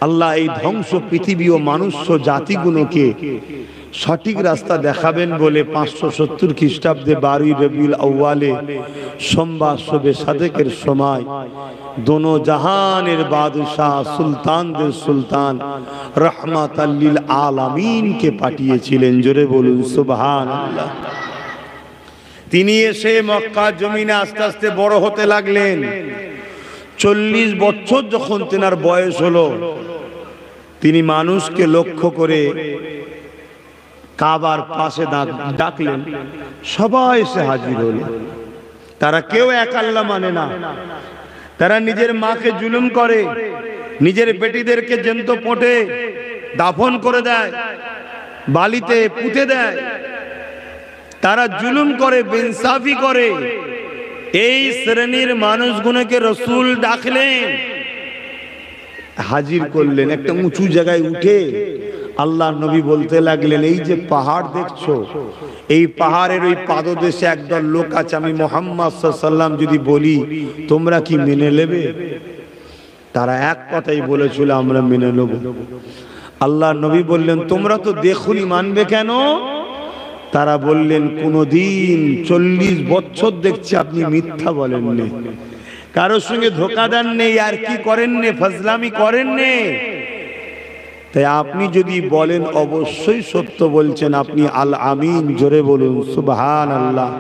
আল্লাহ এই ধ্বংস পৃথিবী ও মানুষ্য জাতিগুলোকে সঠিক রাস্তা দেখাবেন বলে 570 খ্রিস্টাব্দে 12 রবিউল আউয়ালে সোমবার শবে সাদেকের সময় দোনো জাহানের বাদশাহ সুলতানদের সুলতান রহমাতাল লিল আলামিনকে পাঠিয়েছিলেন। জোরে বলুন সুবহানাল্লাহ। তিনি এসে মক্কা জমিনে আস্তে আস্তে বড় হতে লাগলেন। 40 বছর যখন তেনার বয়স হলো, তিনি মানুষকে লক্ষ্য করে কাবার পাশে ডাকলেন, সবাই এসে হাজির হলো। তারা কেউ এক আল্লাহ মানে না, তারা নিজের মাকে জুলুম করে, নিজের বেটিদেরকে জ্যান্ত পোঁটে দাফন করে দেয়, বালিতে পুঁতে দেয়, তারা জুলুম করে, বেইনসাফি করে। এই শ্রেণীর মানুষগুলোকে রাসূল ডাকলেন, হাজির করলেন একটা উঁচু জায়গায় উঠে। আল্লাহর নবী বলতে লাগলেন, এই যে পাহাড় দেখছো, এই পাহাড়ের ওই পাদদেশে একদল লোক আছে, আমি মুহাম্মদ সাল্লাল্লাহু আলাইহি ওয়াসাল্লাম যদি বলি তোমরা কি মেনে নেবে? তারা এক কথাই বলেছিল, আমরা মেনে নেব। আল্লাহর নবী বললেন, তোমরা তো দেখুনি, মানবে কেন? তারা বললেন, কোনদিন 40 বছর দেখছি আপনি মিথ্যা বলেননি, কারোর সঙ্গে ধোঁকা দেন নেই, আর কি করেন নে, ফাজলামি করেন নে, তাই আপনি যদি বলেন অবশ্যই সত্য বলছেন, আপনি আল আমিন। জোরে বলুন সুবহানাল্লাহ।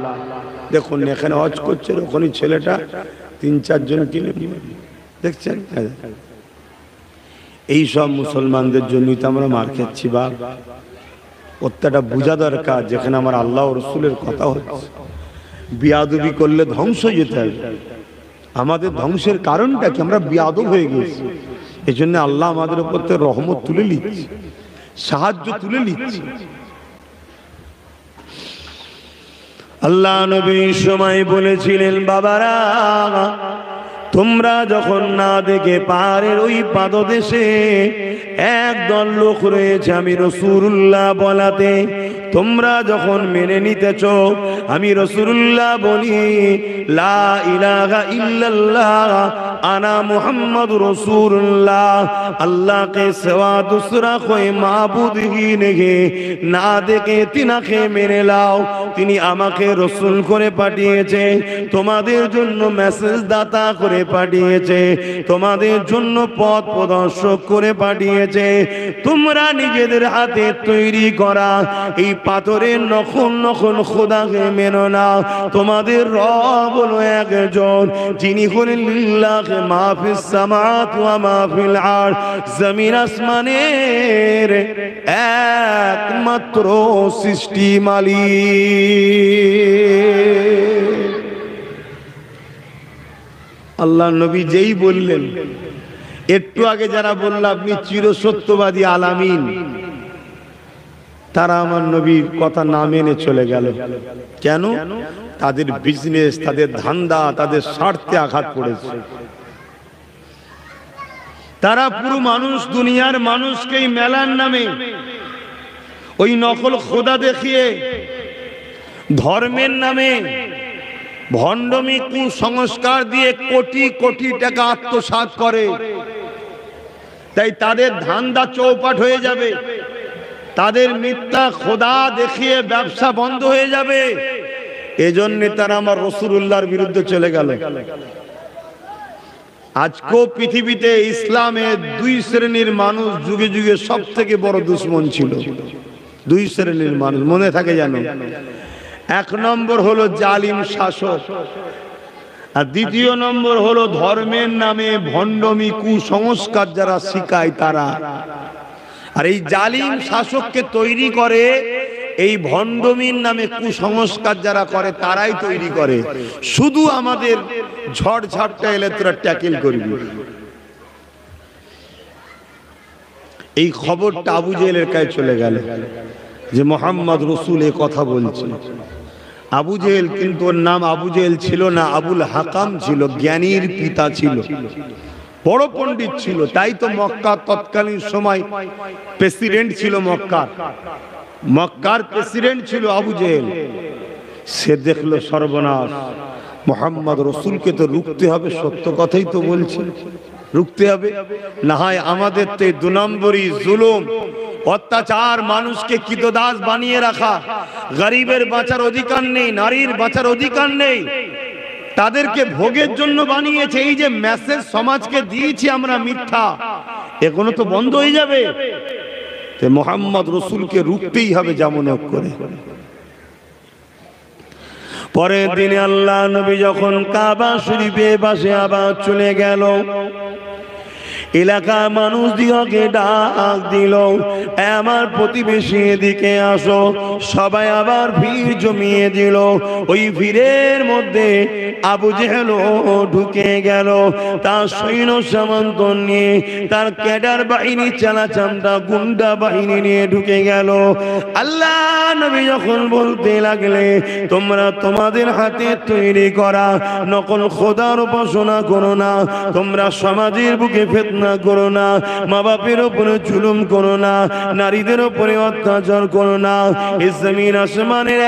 দেখুন এখানে হজ করছে, ওখানে ছেলেটা 3-4 জন কিনে দেখছেন। এই সব মুসলমানদের জন্যই তো আমরা মার খাচ্ছি। বা প্রত্যেকটা বোঝা দরকার, যেখানে আমার আল্লাহ ও রাসূলের কথা হচ্ছে, বিয়াদবি করলে ধ্বংস যেতে হবে। আমাদের ধ্বংসের কারণটা কি? আমরা বিয়াদব হয়ে গেছি। এই জন্য আল্লাহ আমাদের উপর রহমত তুলে নিচ্ছে, সাহায্য তুলে নিচ্ছে। আল্লাহ নবী সময় বলেছিলেন, বাবারা তোমরা যখন না দেখে পাহাড়ের ওই পাদদেশে একদল লোক রয়েছে আমি রাসূলুল্লাহ বলাতে, তোমরা যখন মেনে নিতেছ, আমি রাসূলুল্লাহ বলি লা ইলাহা ইল্লাল্লাহ আনা মুহাম্মাদুর রাসূলুল্লাহ, আল্লাহ के सिवा दूसरा कोई माबूद ही नहीं, না দেখে তিনাকে মেনে নাও। তিনি আমাকে রাসূল করে পাঠিয়েছে, তোমাদের জন্য মেসেজ দাতা করে পাঠিয়েছে, তোমাদের জন্য পথ প্রদর্শক করে পাঠিয়েছে। তোমরা নিজেদের হাতে তৈরি করা এই পাথরের নখন নখন খোদাকে মেনো না। তোমাদের রব হলো একজন, যিনি হলেন লিল্লাহি মা ফিস সামাওয়াতি ওয়া মা ফিল আরদ, জমিন আসমানের একমাত্র সৃষ্টি মালিক। আল্লাহ নবী যেই বললেন, একটু আগে যারা বলল আপনি চিরসত্যবাদী আলামিন, তারা আমার নবীর কথা না মেনে চলে গেল। কেন? তাদের বিজনেস, তাদের ধান্দা, তাদের স্বার্থে আঘাত পড়েছে। তারা পুরো মানুষ, দুনিয়ার মানুষকেই মেলার নামে ওই নকল খোদা দেখিয়ে, ধর্মের নামে ভণ্ডমি কুসংস্কার দিয়ে কোটি কোটি টাকা আত্মসাৎ করে। তাই তাদের ধান্দা চৌপাট হয়ে যাবে, তাদের মিথ্যা খোদা দেখিয়ে ব্যবসা বন্ধ হয়ে যাবে। এজন্য তারা আমার রাসূলুল্লাহর বিরুদ্ধে চলে গেল। আজকেও পৃথিবীতে ইসলামের 2 শ্রেণীর মানুষ যুগে যুগে সব থেকে বড় দুশ্মন ছিল। 2 শ্রেণীর মানুষ, মনে থাকে জানো? 1 নম্বর হলো জালিম শাসক, আর 2 নম্বর হলো ধর্মের নামে ভণ্ডমি কুসংস্কার যারা শিখায় তারা। আর এই জালিম শাসককে তৈরি করে, এই ভণ্ডমির নামে কুসংস্কার যারা করে তারাই তৈরি করে। শুধু আমাদের ঝড় ঝাপটা এলে তোরা ট্যাকেল করবি। এই খবরটা আবু জেহেলের কাছে চলে গেল যে মুহাম্মদ রাসূল এই কথা বলছে। আবু জেহেল, কিন্তু ওর নাম আবু জেহেল ছিল না, আবুল হাকাম ছিল, জ্ঞানীর পিতা ছিল, বড় পণ্ডিত ছিল। তাই তো মক্কা তৎকালীন সময় প্রেসিডেন্ট ছিল, মক্কার প্রেসিডেন্ট ছিল আবু জেহেল। সে দেখলো সর্বনাশ, মুহাম্মদ রাসূলকে তো রুখতে হবে, সত্য কথাই তো বলছে। রুখতে হবে। না হয় আমাদের তো 2 নম্বরই জুলুম, অত্যাচার, মানুষকে কৃতদাস বানিয়ে রাখা, গরিবের বাঁচার অধিকার নেই, নারীর বাঁচার অধিকার নেই, তাদেরকে ভোগের জন্য বানিয়েছে। এই যে মেসেজ সমাজকে দিয়েছি আমরা মিথ্যা, এগুলো তো বন্ধ হয়ে যাবে। তো মুহাম্মদ রাসূলকে রুখতেই হবে যেমন হোক করে। পরের দিনে আল্লাহ নবী যখন কাবা শরীফের পাশে আবার চলে গেল, এলাকা মানুষ দিকে ডাক দিল, আমার প্রতিবেশী এদিকে আসো। সবাই আবার ভিড় জমিয়ে দিল। ওই ভিড়ের মধ্যে আবু জেহেল ঢুকে গেল, তার সৈন্য সামন্ত নিয়ে, তার ক্যাডার বাহিনী, চালাচামটা গুন্ডা বাহিনী নিয়ে ঢুকে গেল। আল্লাহ নবী যখন বলতে লাগলে, তোমরা তোমাদের হাতে তৈরি করা নকল খোদার উপাসনা করো না, তোমরা সমাজের বুকে ফিতনা করো না, মা বাপের উপরে জুলুম করো না, নারীদের উপরে অত্যাচার করো না। এই জমিন আসমানের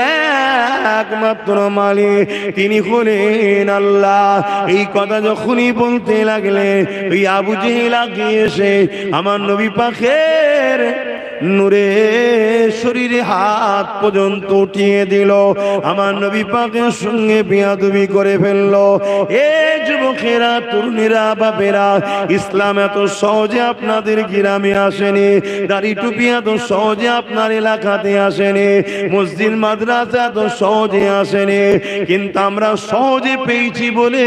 একমাত্র মালিক তিনি হলেন আল্লাহ। এই কথা যখনই বলতে লাগলে, ওই আবু জেহেল আগিয়ে এসে আমার নবী পাকের নূরে শরীরে হাত পর্যন্ত উঠিয়ে দিল, আমার নবী পাকের সঙ্গে বেয়াদবি করে ফেললো। এ যুবকেরা, তরুণীরা, বাপেরা, ইসলাম এত সহজে আপনাদের গ্রামে আসেনি, দাড়ি টুপি এত সহজে আপনার এলাকাতে আসেনি, মসজিদ মাদ্রাসা এত সহজে আসেনি, কিন্তু আমরা সহজে পেয়েছি বলে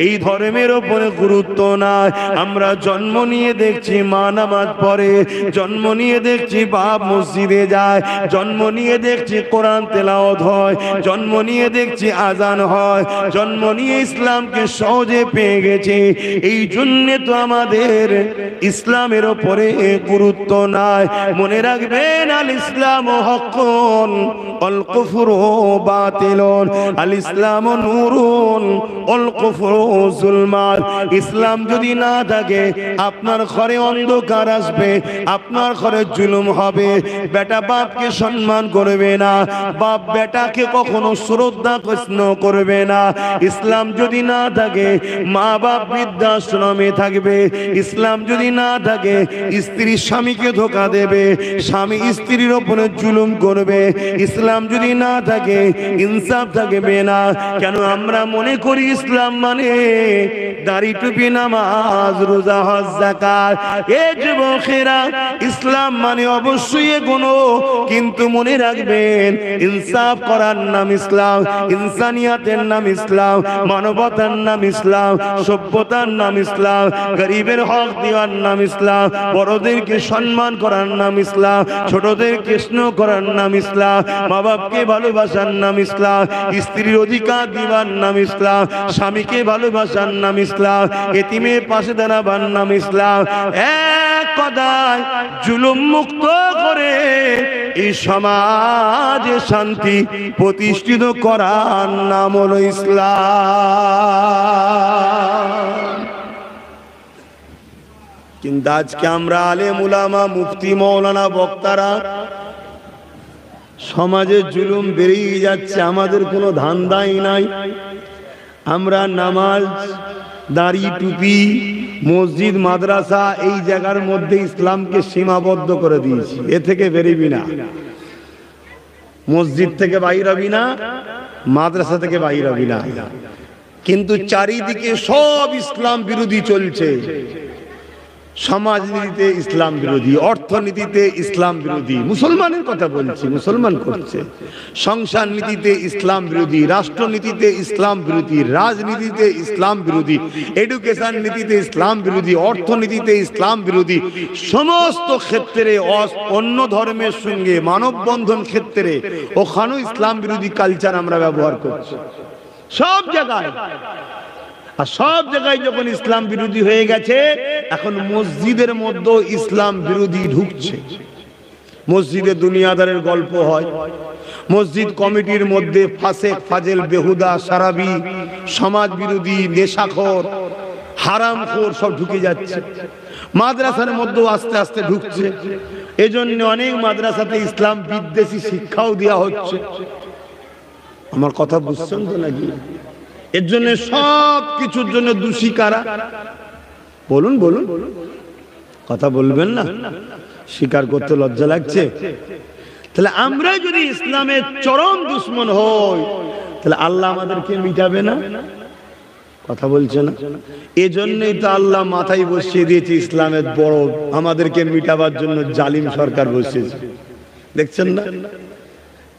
এই ধর্মের ওপরে গুরুত্ব নাই। আমরা জন্ম নিয়ে দেখছি মা নামাজ পড়ে, জন্ম নিয়ে দেখছি বাপ মসজিদে যায়, জন্ম নিয়ে দেখছি কোরআন তেলাওয়াত হয়, জন্ম নিয়ে দেখছি আজান হয়, জন্ম নিয়ে ইসলামকে সহজে পেয়ে গেছি। এই জন্য তো আমাদের ইসলামের উপরে গুরুত্ব নাই। মনে রাখবেন, আল ইসলাম হকুন আল কুফরু বাতিলুন, আল ইসলাম নূরুন আল কুফরু যুলমাত। ইসলাম যদি না থাকে আপনার ঘরে অন্ধকার আসবে, আপনার ঘরে জুলুম হবে, বেটা বাপকে সম্মান করবে না, বাপ বেটাকে কখনো শ্রদ্ধা কৃষ্ণ করবে না। ইসলাম যদি না থাকে মা বাপ বৃদ্ধাশ্রমে থাকবে, ইসলাম যদি না থাকে স্ত্রী স্বামীকে ধোঁকা দেবে, স্বামী স্ত্রীর উপরে জুলুম করবে। ইসলাম যদি না থাকে ইনসাফ থাকবে না। কেন আমরা মনে করি ইসলাম মানে দাড়ি টুপি, নামাজ, রোজা, হজ, যাকাত। এ যুবকেরা, ইসলাম মানে অবশ্যই এগুলো, কিন্তু মনে রাখবেন ইনসাফ করার নাম ইসলাম, ইনসানিয়াতের নাম ইসলাম, মানবতার নাম ইসলাম, সভ্যতার নাম ইসলাম, গরিবের হক দেওয়ার নাম ইসলাম, বড়দেরকে সম্মান করার নাম ইসলাম, ছোটদেরকে স্নেহ করার নাম ইসলাম, মা বাপকে ভালোবাসার নাম ইসলাম, স্ত্রীর অধিকার দিবার নাম ইসলাম, স্বামীকে ভালোবাসার নাম ইসলাম, এতিমের পাশে দাঁড়াবার নাম ইসলাম। এক কথায় জুলুম মুক্ত করে এই সমাজে শান্তি প্রতিষ্ঠিত করার নাম হলো ইসলাম। কিন্তু আজকে আমরা আলেম উলামা, মুফতি, মৌলানা, বক্তারা সমাজে জুলুম বেরিয়ে যাচ্ছে, আমাদের কোনো ধান্দাই নাই। আমরা নামাজ, দাড়ি টুপি, মসজিদ মাদ্রাসা এই জায়গার মধ্যে ইসলামকে সীমাবদ্ধ করে দিয়েছি। এ থেকে বেরিবি না, মসজিদ থেকে বাইর হবি না, মাদ্রাসা থেকে বাইর হবি না। কিন্তু চারিদিকে সব ইসলাম বিরোধী চলছে। সমাজনীতিতে ইসলাম বিরোধী, অর্থনীতিতে ইসলাম বিরোধী, মুসলমানের কথা বলছি, মুসলমান করছে। সংসার নীতিতে ইসলাম বিরোধী, রাষ্ট্রনীতিতে ইসলাম বিরোধী, রাজনীতিতে ইসলাম বিরোধী, এডুকেশন নীতিতে ইসলাম বিরোধী, অর্থনীতিতে ইসলাম বিরোধী। সমস্ত ক্ষেত্রে অন্য ধর্মের সঙ্গে মানববন্ধন ক্ষেত্রে ওখানেও ইসলাম বিরোধী কালচার আমরা ব্যবহার করছি সব জায়গায়। আর সব জায়গায় যখন ইসলাম বিরোধী হয়ে গেছে, এখন মসজিদের মধ্যে ইসলাম বিরোধী ঢুকছে। মসজিদে দুনিয়াদারের গল্প হয়, মসজিদ কমিটির মধ্যে ফাসেক, ফাজেল, বেহুদা, সারাবি, সমাজ বিরোধী, নেশাখোর, হারামখোর সব ঢুকে যাচ্ছে। মাদ্রাসার মধ্যেও আস্তে আস্তে ঢুকছে। এজন্য অনেক মাদ্রাসাতে ইসলাম বিদ্বেষী শিক্ষাও দেওয়া হচ্ছে। আমার কথা বুঝছেন তো নাকি? এর জন্য সব কিছুর জন্য দোষী কারা? বলুন বলুন, কথা বলবেন না? স্বীকার করতে লজ্জা লাগছে? তাহলে আমরা যদি ইসলামের চরম দুশ্মন হই, তাহলে আল্লাহ আমাদেরকে মিটাবে না? কথা বলছে না? এজন্যই তো আল্লাহ মাথায় বসিয়ে দিয়েছে ইসলামের বড়, আমাদেরকে মিটাবার জন্য জালিম সরকার বসিয়েছে। দেখছেন না?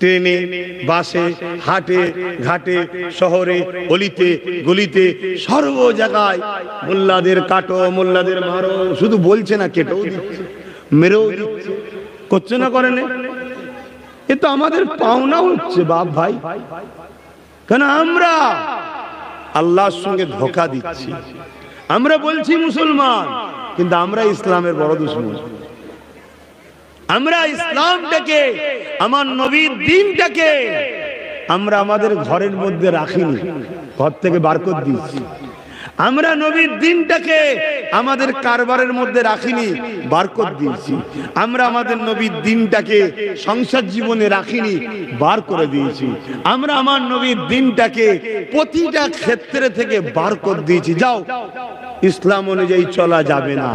ট্রেনে, বাসে, হাটে ঘাটে, শহরে, অলিতে গলিতে, সর্ব জায়গায় মোল্লাদের কাটো, মোল্লাদের মারো, শুধু বলছে না, কেটেও দিচ্ছে, মেরেও দিচ্ছে। করছে না, করে না? এ তো আমাদের পাওনা হচ্ছে বাপ ভাই। কেন আমরা আল্লাহর সঙ্গে ধোঁকা দিচ্ছি? আমরা বলছি মুসলমান, কিন্তু আমরা ইসলামের বড় দুশমন। আমরা ইসলামটাকে, আমার নবীর দ্বীনটাকে আমরা আমাদের ঘরের মধ্যে রাখিনি, ঘর থেকে বার করে দিয়েছি। আমরা নবীর দ্বীনটাকে আমাদের কারবারের মধ্যে রাখিনি, বার করে দিয়েছি। আমরা আমাদের নবীর দ্বীনটাকে সংসার জীবনে রাখিনি, বার করে দিয়েছি। আমরা আমার নবীর দ্বীনটাকে প্রতিটা ক্ষেত্রে থেকে বার করে দিয়েছি। যাও, ইসলাম অনুযায়ী চলা যাবে না।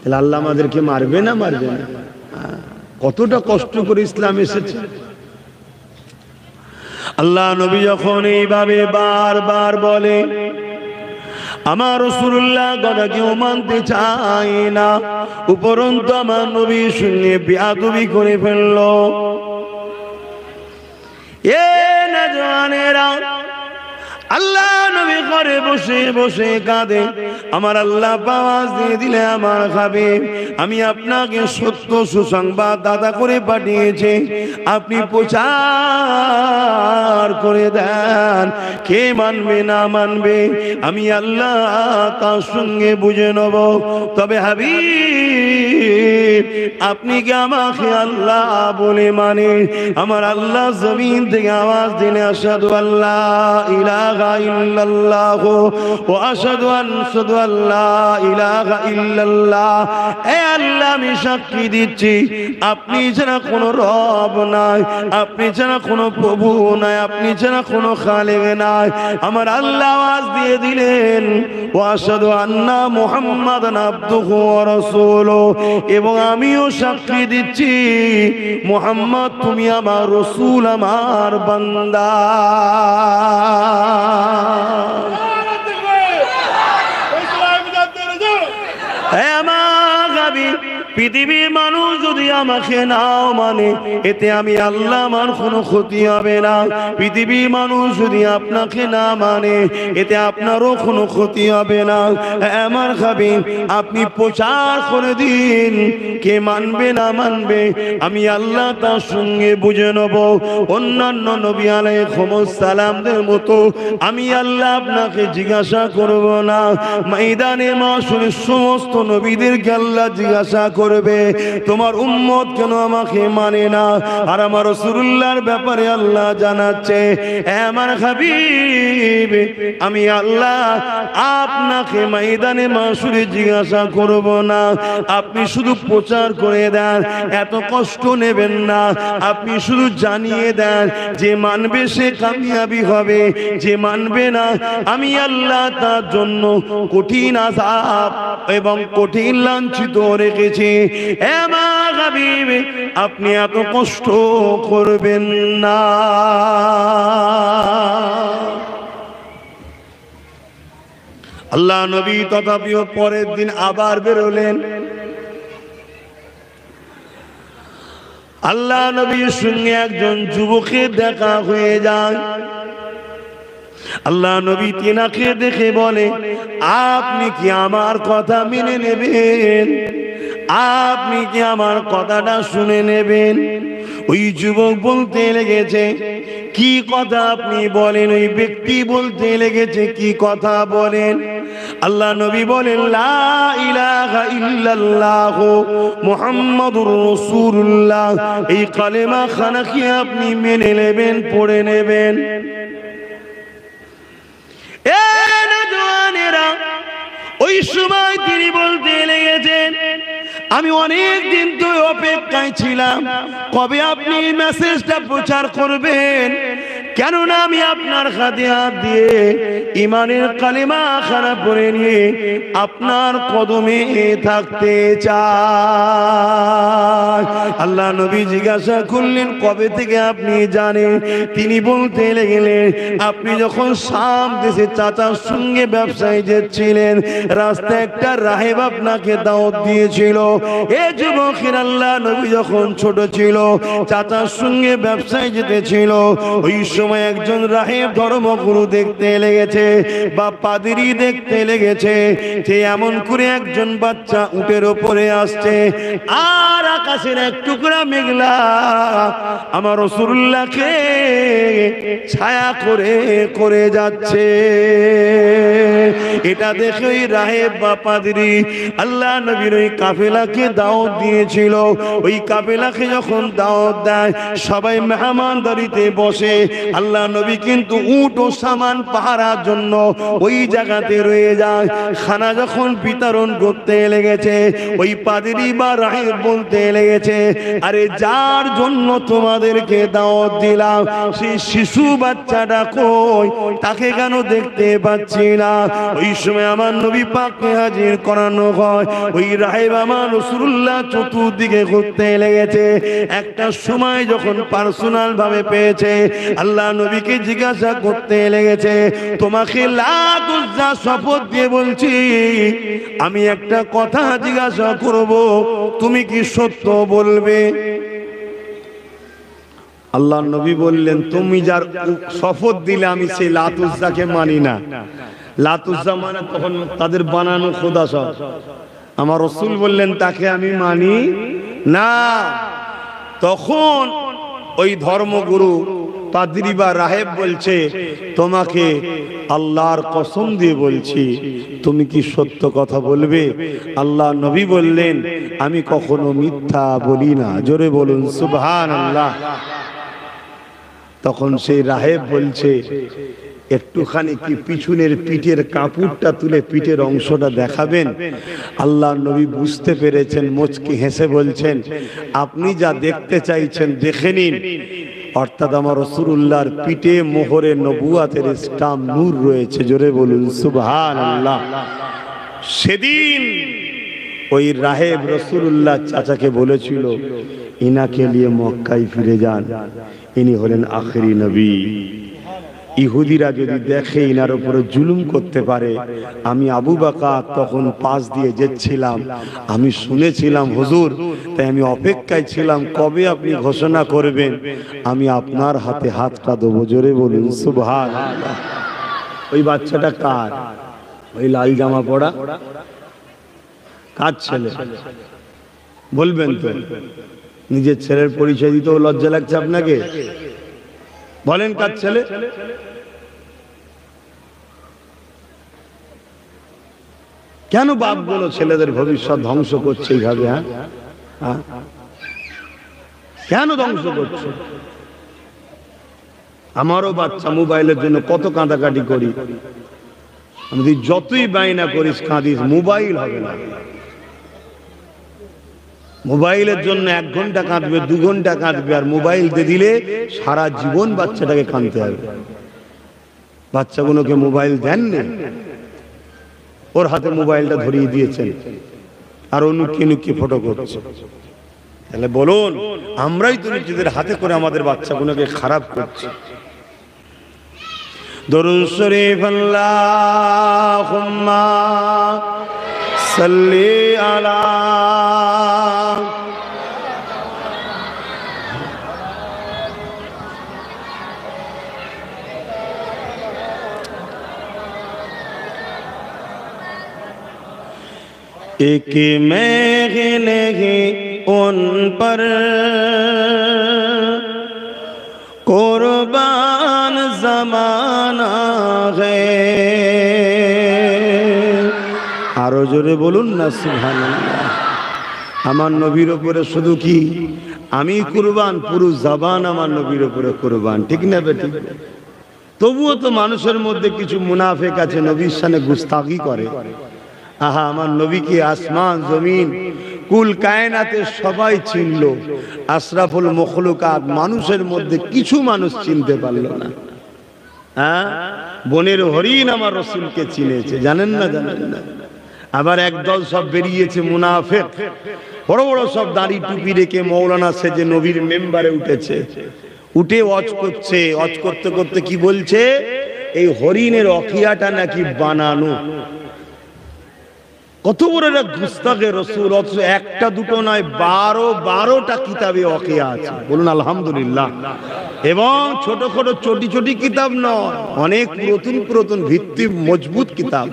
তাহলে আল্লাহ আমাদেরকে মারবে না? মারবে না? কতটা কষ্ট করে ইসলাম এসেছে। আল্লাহ নবী যখন এইভাবে বারবার বলে, আমার রাসূলুল্লাহ কথা কেউ মানতে চায় না, উপরন্তু আমার নবী শুনে বেয়াদবি করে ফেললো। এ নওজওয়ানেরা, আল্লাহ নবী ঘরে বসে বসে কাঁদে। আমার আল্লাহ আওয়াজ দিয়ে দিলে আমার খাবে, আমি আপনাকে সত্য সুসংবাদ দাতা করে পাঠিয়েছি, আপনি প্রচার করে দেন। কে মানবে না মানবে আমি আল্লাহ তার সঙ্গে বুঝে নেব। তবে হাবিব, আপনি কি আমাকে আল্লাহ বলে মানে? আমার আল্লাহ জমিন থেকে আওয়াজ দিলে, আশহাদু আল্লা ইলাহা ইল্লাল্লাহ ওয়া আশহাদু আল্লা ইলাহা ইল্লাল্লাহ। এ আল্লাহ, আমি সাক্ষী দিচ্ছি আপনি ছাড়া কোনো রব নাই, আপনি ছাড়া কোনো প্রভু নাই, আপনি ছাড়া কোনো খালেক নাই। আমার আল্লাহ আওয়াজ দিয়ে দিলেন, ওয়া আশহাদু আন্না মুহাম্মাদান আবদুহু ওয়া রাসূলুহু, এবং আমিও সাক্ষী দিচ্ছি মুহাম্মদ তুমি আমার রাসূল, আমার বান্দা। পৃথিবীর মানুষ যদি আমাকে নাও মানে, এতে আমি আল্লাহ আমার কোনো ক্ষতি হবে না। পৃথিবীর মানুষ যদি আপনাকে না মানে, এতে আপনারও কোনো ক্ষতি হবে না। আমার খাবে, আপনি প্রচার করে দিন, কে মানবে না মানবে আমি আল্লাহ তার সঙ্গে বুঝে নেব। অন্যান্য নবী আলাইহিস সালামদের মতো আমি আল্লাহ আপনাকে জিজ্ঞাসা করব না। ময়দানে মাশরে সমস্ত নবীদেরকে আল্লাহ জিজ্ঞাসা করবে, তোমার উম্মত কেন আমাকে মানে না? আর আমার রাসূলুল্লাহর ব্যাপারে আল্লাহ জানাচ্ছে, আমার হাবিব, আমি আল্লাহ আপনাকে ময়দানে মাশরে জিজ্ঞাসা করব না, আপনি শুধু প্রচার করে দেন, এত কষ্ট নেবেন না। আপনি শুধু জানিয়ে দেন, যে মানবে সে কামিয়াবি হবে, যে মানবে না আমি আল্লাহ তার জন্য কঠিন আযাব এবং কঠিন লাঞ্ছিত রেখেছি। আমার হাবিব, আপনি এত কষ্ট করবেন না। আল্লাহ নবী তথাপিও পরের দিন আবার বেরোলেন। আল্লাহ নবীর সঙ্গে একজন যুবকের দেখা হয়ে যায়। আল্লাহ নবী তিনাকে দেখে বলে, আপনি কি আমার কথা মেনে নেবেন? আপনি কি আমার কথাটা শুনে নেবেন? ওই যুবক বলতে লেগেছে, কি কথা আপনি বলেন? ওই ব্যক্তি বলতে লেগেছে, কি কথা বলেন? আল্লাহ নবী বলেন, লা ইলাহা ইল্লাল্লাহ মুহাম্মাদুর রাসূলুল্লাহ, এই কালেমা খানা কি আপনি মেনে নেবেন, পড়ে নেবেন? ওই সময় তিনি বলতে লেগেছেন, আমি অনেক দিন তো অপেক্ষায় ছিলাম, কবে আপনি মেসেজটা প্রচার করবেন, কেননা আমি আপনার হাতে হাত দিয়ে ইমানের কালিমা খানা পড়ে নিয়ে আপনার কদমে থাকতে চাই। আল্লাহ নবী জিজ্ঞাসা করলেন, কবে থেকে আপনি জানেন? তিনি বলতে লাগলেন, আপনি যখন শাম দেশে চাচার সঙ্গে ব্যবসায় যাচ্ছিলেন, রাস্তায় একটা রাহেব আপনাকে দাওয়াত দিয়েছিল। এ যুবকের, আল্লাহ নবী যখন ছোট ছিল, চাচার সঙ্গে ব্যবসায় যেতেছিল, ওই সময় একজন রাহেব ধর্মগুরু দেখতে লেগেছে বা পাদ্রী দেখতে লেগেছে যে এমন করে একজন বাচ্চা উটের ওপরে আসছে, আর আকাশের এক টুকরা মেঘলা আমার রাসূলুল্লাহকে ছায়া করে করে যাচ্ছে। এটা দেখে ওই রাহেব বা পাদ্রী আল্লাহ নবীর ওই কাফেলাকে দাওয়াত দিয়েছিল। ওই কাফেলাকে যখন দাওয়াত দেয়, সবাই মেহমানদারিতে বসে। আল্লাহ নবী কিন্তু উট ও সামান পাহারার জন্য ওই জায়গাতে রয়ে যায়। খানা যখন বিতরণ করতে লেগেছে, ওই পাদ্রী বা রাহেব বলতে লেগেছে, আরে যার জন্য তোমাদেরকে দাওয়াত দিলাম সেই শিশু বাচ্চাটা কই? তাকে কেন দেখতে পাচ্ছি না? ওই সময় আমার নবী পাককে হাজির করানো হয়। ওই রাহেব আমার রাসূলুল্লাহ চতুর্দিকে ঘুরতে লেগেছে। একটা সময় যখন পার্সোনাল ভাবে পেয়েছে, আল্লাহ নবীকে জিজ্ঞাসা করতে লেগেছে, তোমাকে লাত উজ্জা শপথ দিয়ে বলছি, আমি একটা কথা জিজ্ঞাসা করব, তুমি কি সত্য বলবে? আল্লাহ নবী বললেন, তুমি যার শপথ দিলে আমি সেই লাত উজ্জাকে মানি না। লাত উজ্জা মানে তখন তাদের বানানো খোদা সব। আমার রাসূল বললেন, তাকে আমি মানি না। তখন ওই ধর্মগুরু পাদ্রী বা রাহেব বলছে, তোমাকে আল্লাহর কসম দিয়ে বলছি, তুমি কি সত্য কথা বলবে? আল্লাহ নবী বললেন, আমি কখনো মিথ্যা বলি না। জোরে বলুন সুবহানাল্লাহ। তখন সেই রাহেব বলছে, একটুখানি কি পিছনের পিঠের কাপড়টা তুলে পিঠের অংশটা দেখাবেন? আল্লাহ নবী বুঝতে পেরেছেন, মুচকি হেসে বলছেন, আপনি যা দেখতে চাইছেন দেখে নিন। অর্থাৎ আমার রাসূলুল্লাহর পিঠে মোহরে নবুয়াতের স্টাম্প নূর রয়েছে। জোরে বলুন সুবহানাল্লাহ। সেদিন ওই রাহেব রাসূলুল্লাহ চাচাকে বলেছিল, ইনাকে নিয়ে মক্কায় ফিরে যান, ইনি হলেন আখেরি নবী। ইহুদিরা যদি দেখে ইনার উপরে জুলুম করতে পারে। আমি আবু বকর তখন পাশ দিয়ে যাচ্ছিলাম, আমি শুনেছিলাম হুজুর, তাই আমি অপেক্ষায় ছিলাম কবে আপনি ঘোষণা করবেন, আমি আপনার হাতে হাতটা দেবো। জোরে বলুন সুবহানাল্লাহ। ওই বাচ্চাটা কার? ওই লাল জামা পরা কার ছেলে? বলবেন তো? নিজের ছেলের পরিচয় দিতেও লজ্জা লাগছে আপনাকে? বলেন কার ছেলে? কেন বাপগুলো ছেলেদের ভবিষ্যৎ ধ্বংস করছে এইভাবে? হ্যাঁ, কেন ধ্বংস করছে? আমারও বাচ্চা মোবাইলের জন্য কত কাঁদাকাটি করি। আমি যতই বায়না করিস কাঁদিস, মোবাইল হবে না। মোবাইলের জন্য 1 ঘন্টা কাঁদবে, 2 ঘন্টা কাঁদবে, আর মোবাইল দিয়ে দিলে সারা জীবন বাচ্চাটাকে কাঁদতে হবে। বাচ্চাগুলোকে মোবাইল দেন না, ওর হাতে মোবাইলটা ধরিয়ে দিয়েছেন আর ও নুকিয়ে নুকিয়ে ফটো করছে। তাহলে বলুন, আমরাই তো নিজেদের হাতে করে আমাদের বাচ্চাগুলোকে খারাপ করছি। দরুদ শরীফ আল্লাহুম্মা সাল্লি আলা एक महने उन पर कुर्बान जमाना है। আরো জোরে বলুন না সুবহানাল্লাহ। আমার নবীর উপরে শুধু কি আমি কুরবান, পুরো জবান আমার নবীর উপরে কুরবান, ঠিক না বেটি? তবুও তো মানুষের মধ্যে কিছু মুনাফিক আছে, নবীর সামনে গুস্তাখি করে। আহা, আমার নবীকে আসমান জমিন কুল কায়নাতে সবাই চিনল, আশরাফুল মখলুকাত মানুষের মধ্যে কিছু মানুষ চিনতে পারল না। হ্যাঁ, বনের হরিণ আমার রসুলকে চিনেছে, জানেন না? জানেন না? আবার একদল সব বেরিয়েছে মুনাফিক, বড় বড় সব দাড়ি টুপি রেখে মৌলানা সেজে নবীর মেম্বারে উঠেছে, উঠে ওয়াজ করছে। ওয়াজ করতে করতে কি বলছে? এই হরিণের অখিয়াটা নাকি বানানো। কত বড় একটা গুস্তাখে রসুল! অথচ একটা দুটো নয়, 12টা কিতাবে অখিয়া আছে। বলুন আলহামদুলিল্লাহ। এবং ছোট ছোট চটি চটি কিতাব নয়, অনেক পুরাতন পুরাতন ভিত্তি মজবুত কিতাব।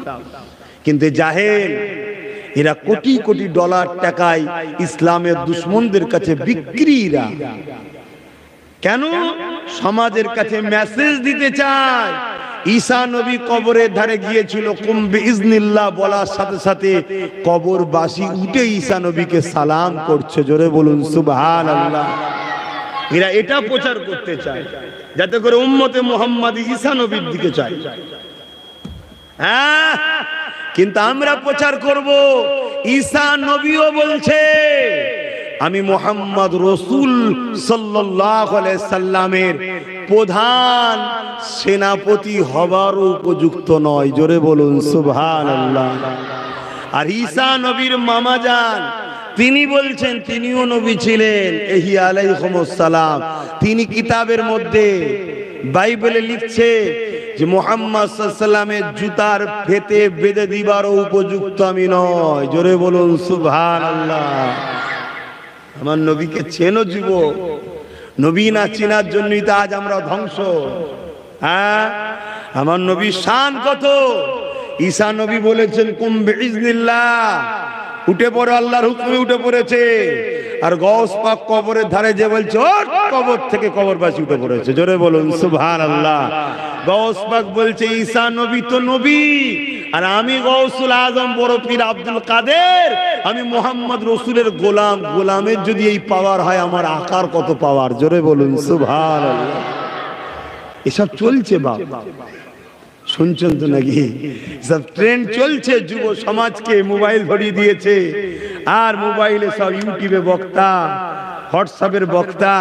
কিন্তু জাহেল এরা কোটি কোটি ডলার টাকায় ইসলামের দুশ্মনদের কাছে বিক্রিরা। কেন? সমাজের কাছে মেসেজ দিতে চায়। ঈসা নবী কবরের ধারে গিয়েছিল, কুম বিইজনিল্লাহ বলার সাথে সাথে কবরবাসী উঠে ঈসা নবীকে সালাম করছে। জোরে বলুন সুবহানাল্লাহ। এরা এটা প্রচার করতে চায় যাতে করে উম্মতে মুহাম্মাদি ঈসা নবীর দিকে চায়। হ্যাঁ, কিন্তু আমরা প্রচার করব ঈসা নবীও বলছে আমি মুহাম্মদ রাসূল সাল্লাল্লাহু আলাইহি সাল্লামের প্রধান সেনাপতি হবার উপযুক্ত নয়। জোরে বলুন সুবহানাল্লাহ। আর ঈসা নবীর মামা যান, তিনি বলছেন তিনিও নবী ছিলেন, এহি আলাইহিমুস সালাম। তিনি কিতাবের মধ্যে বাইবেলে লিখছে যে মুহাম্মদ সাল্লাল্লাহু আলাইহি সাল্লামের জুতার ফেতে বেঁধে দিবারও উপযুক্ত আমি নয়। জোরে বলুন সুবহানাল্লাহ। আমার নবীকে চেনো যুবক? নবী না চেনার জন্যই তো আজ আমরা ধ্বংস। হ্যাঁ, আমার নবীর শান কত! ঈসা নবী বলেছেন কুম বিইজনিল্লাহ, উঠে পড়ে, আল্লাহর হুকুমে উঠে পড়েছে। আর গৌস পাক কবরের ধারে যে বলছে ওর কবর থেকে কবরবাসী উঠে পড়েছে। জোরে বলুন সুবহানাল্লাহ। গৌস পাক বলছে ঈসা নবী তো নবী, আর আমি গৌসুল আজম বড় পীর আব্দুল কাদের, আমি মুহাম্মদ রাসূলের গোলাম। গোলামের যদি এই পাওয়ার হয়, আমার আকার কত পাওয়ার! জোরে বলুন সুবহানাল্লাহ। এসব চলছে বাবা, শুনছেন তো নাকি? সব ট্রেন্ড চলছে, যুব সমাজকে মোবাইল ধরিয়ে দিয়েছে। আর মোবাইলে সব ইউটিউবে বক্তা, হোয়াটসঅ্যাপের বক্তা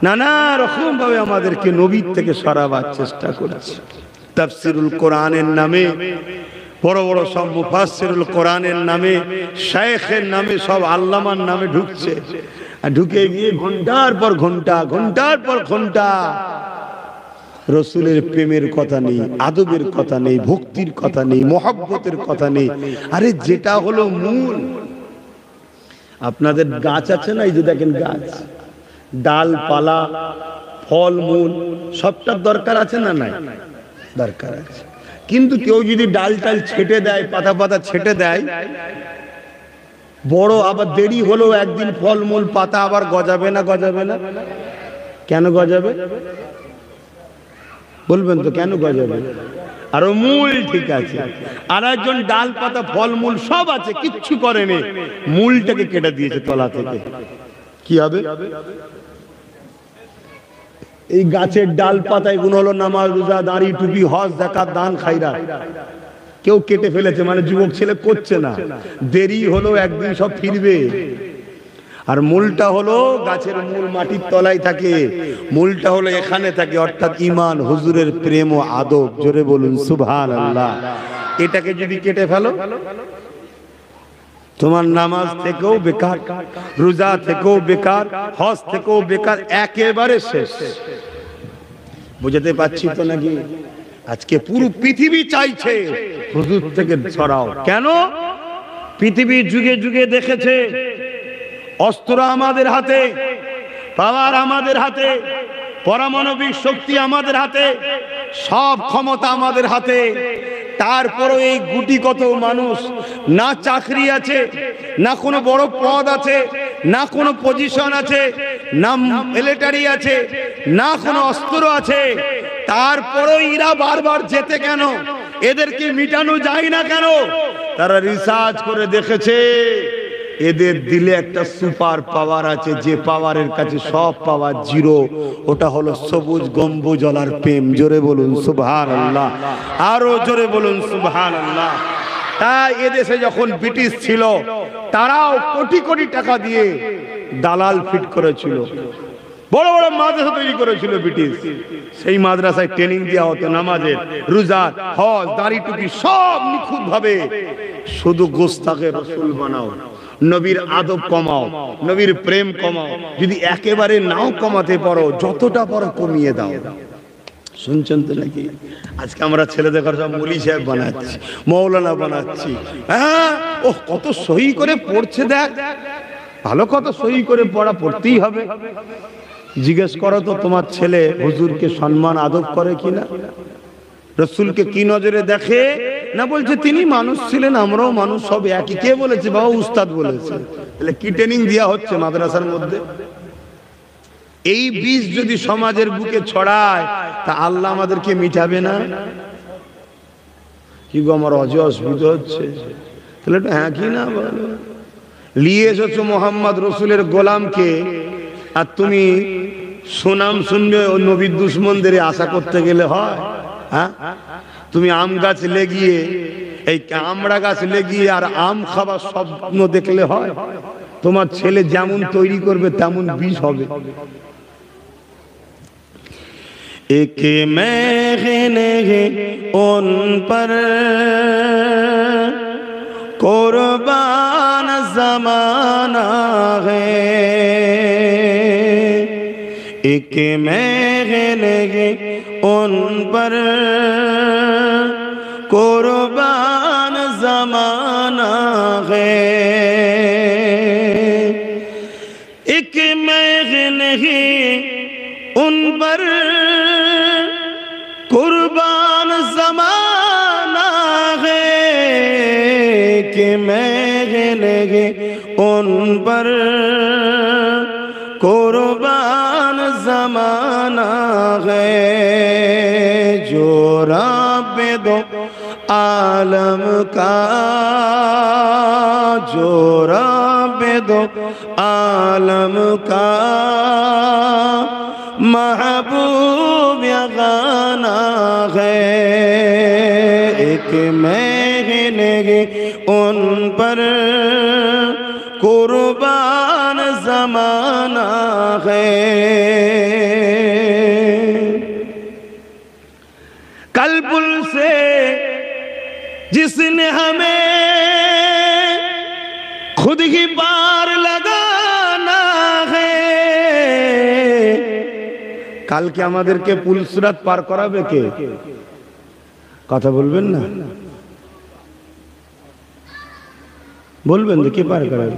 নানা রকম ভাবে আমাদেরকে নবীর থেকে সরাবার চেষ্টা করছে। তাফসিরুল কোরআনের নামে, বড় বড় সব মুফাসসিরুল কোরআনের নামে, শায়েখের নামে, সব আল্লামার নামে ঢুকছে। আর ঢুকে গিয়ে ঘন্টার পর ঘন্টা, ঘন্টার পর ঘন্টা রসুলের প্রেমের কথা নেই, আদবের কথা নেই, ভক্তির কথা নেই, মহব্বতের কথা নেই। আরে যেটা হলো মূল, আপনাদের গাছ আছে না, এই যে দেখেন গাছ, ডালপালা, ফল মূল সবটার দরকার আছে না? নাই, দরকার আছে। কিন্তু কেউ যদি ডাল টাল ছেটে দেয়, পাতা পাতা ছেটে দেয়, বড় আবার দেরি হলেও একদিন ফল মূল পাতা আবার গজাবে না? গজাবে না? কেন গজাবে বলবেন তো? কেন গজাবে? আর মূল ঠিক আছে, আর একজন ডাল পাতা ফল মূল সব আছে, কিচ্ছু করেনি, মূলটাকে কেটে দিয়েছে তলা থেকে। কি হবে? এই গাছের ডাল পাতা এগুলো হলো নামাজ, রোজা, দাঁড়ি, টুপি, হজ, যাকাত, দান, খায়রাত। কেউ কেটে ফেলেছে, মানে যুবক ছেলে করছে না, দেরি হলো, একদিন সব ফিরবে। আর মূলটা হলো, গাছের মূল মাটির তলায় থাকে, মূলটা হলো এখানে থাকে, অর্থাৎ ঈমান, হুজুরের প্রেম ও আদব। জোরে বলুন সুবহানাল্লাহ। এটাকে যদি কেটে ফেলো, তোমার নামাজ থেকেও বেকার, রোজা থেকেও বেকার, হজ থেকেও বেকার, একেবারে শেষ। বুঝতে পারছি তো নাকি? আজকে পুরো পৃথিবী চাইছে হুজুর থেকে সরাও। কেন? পৃথিবী যুগে যুগে দেখেছে অস্ত্র আমাদের হাতে, পাওয়ার আমাদের হাতে, পারমাণবিক শক্তি আমাদের হাতে, সব ক্ষমতা আমাদের হাতে। তারপরও এই গুটি কত মানুষ, না চাকরি আছে, না কোনো বড় পদ আছে, না কোনো পজিশন আছে, না মিলিটারি আছে, না কোনো অস্ত্র আছে, তারপরও এরা বারবার যেতে কেন? এদেরকে মিটানো যায় না কেন? তারা রিসার্চ করে দেখেছে এদের দিলে একটা সুপার পাওয়ার আছে, যে পাওয়ারের কাছে সব পাওয়ার জিরো। ওটা হলো সবুজ গম্বুজলার প্রেম। জোরে বলুন সুবহানাল্লাহ, আরো জোরে বলুন সুবহানাল্লাহ। তাই এদেশে যখন ব্রিটিশ ছিল, তারাও কোটি কোটি টাকা দিয়ে দালাল ফিট করেছিল। বড় বড় মাদ্রাসা তৈরি করেছিল ব্রিটিশ, সেই মাদ্রাসায় ট্রেনিং দেওয়া হতো নামাজের, রোজার, হজ, দাড়ি টুপি সব নিখুঁত ভাবে। শুধু গোস্তাকে রসুল বানাও, নবীর আদব কমাও, নবীর প্রেম কমাও। যদি একেবারে নাও কমাতে পারো, যতটা পারো কমিয়ে দাও। শুনছেন তো নাকি? আজকে আমরা ছেলেদের সব মৌলী সাহেব বানাচ্ছি, মৌলানা বানাচ্ছি। হ্যাঁ, ও কত সহি করে পড়ছে দেখ। ভালো কথা, সহি করে পড়া পড়তেই হবে। জিজ্ঞেস করো তো তোমার ছেলে হুজুরকে সম্মান আদব করে কিনা, রসুলকে কি নজরে দেখে না। বলছে তিনি মানুষ ছিলেন, আমরাও মানুষ, সব একই। কে বলেছে? বাবা উস্তাদ বলেছে। তাহলে কি ট্রেনিং দেওয়া হচ্ছে মাদ্রাসার মধ্যে? এই বীজ যদি সমাজের বুকে ছড়ায়, তা আল্লাহ আমাদেরকে মিটাবে না? কি গো, আমার অসুবিধা হচ্ছে? তাহলে একটু হ্যাঁ কি না বলো। নিয়ে এসেছো মোহাম্মদ রসুলের গোলামকে, আর তুমি সুনাম শুনবে ও নবীর দুশ্মনদের আশা করতে গেলে হয়? হ্যাঁ, তুমি আম গাছ লেগিয়ে, এই আমড়া গাছ লেগিয়ে আর আম খাবার স্বপ্ন দেখলে হয়? তোমার ছেলে যেমন তৈরি করবে তেমন বীজ হবে। एक महने उन पर कुर्बान ज़माना है, एक महने उन पर कुर्बान ज़माना है, एक महने उन पर कुर्बान ज़माना है, कि महने उन पर कुर्बान ज़माना है, जो रब दो आलम का, जो रब दो आलम का महबूब गाना है, एक महने उन पर कुर्बान ज़माना है। कल पुल से जिसने हमें खुद ही पार लगाना है, কালকে আমাদেরকে পুলসিরাত পার করাবে কে? কথা বলবেন না, বলবেন তো কে পার করাবে?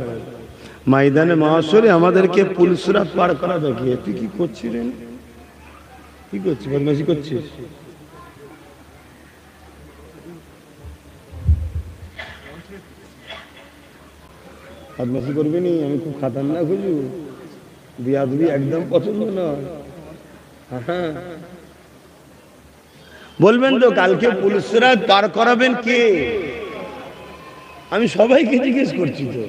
ময়দানে মাহশরে আমাদেরকে পুলসিরাত পার করাবে কে? তুই কি করছিস? কি করছিস? বদমাশি করছিস? বদমাশি করবি নি? আমি খুব খাতারনাক হুজুর, বিয়াদবি একদম পছন্দ নয়। বলবেন তো কালকে পুলিশরা পার করাবেন কে? আমি সবাইকে জিজ্ঞেস করছি, তো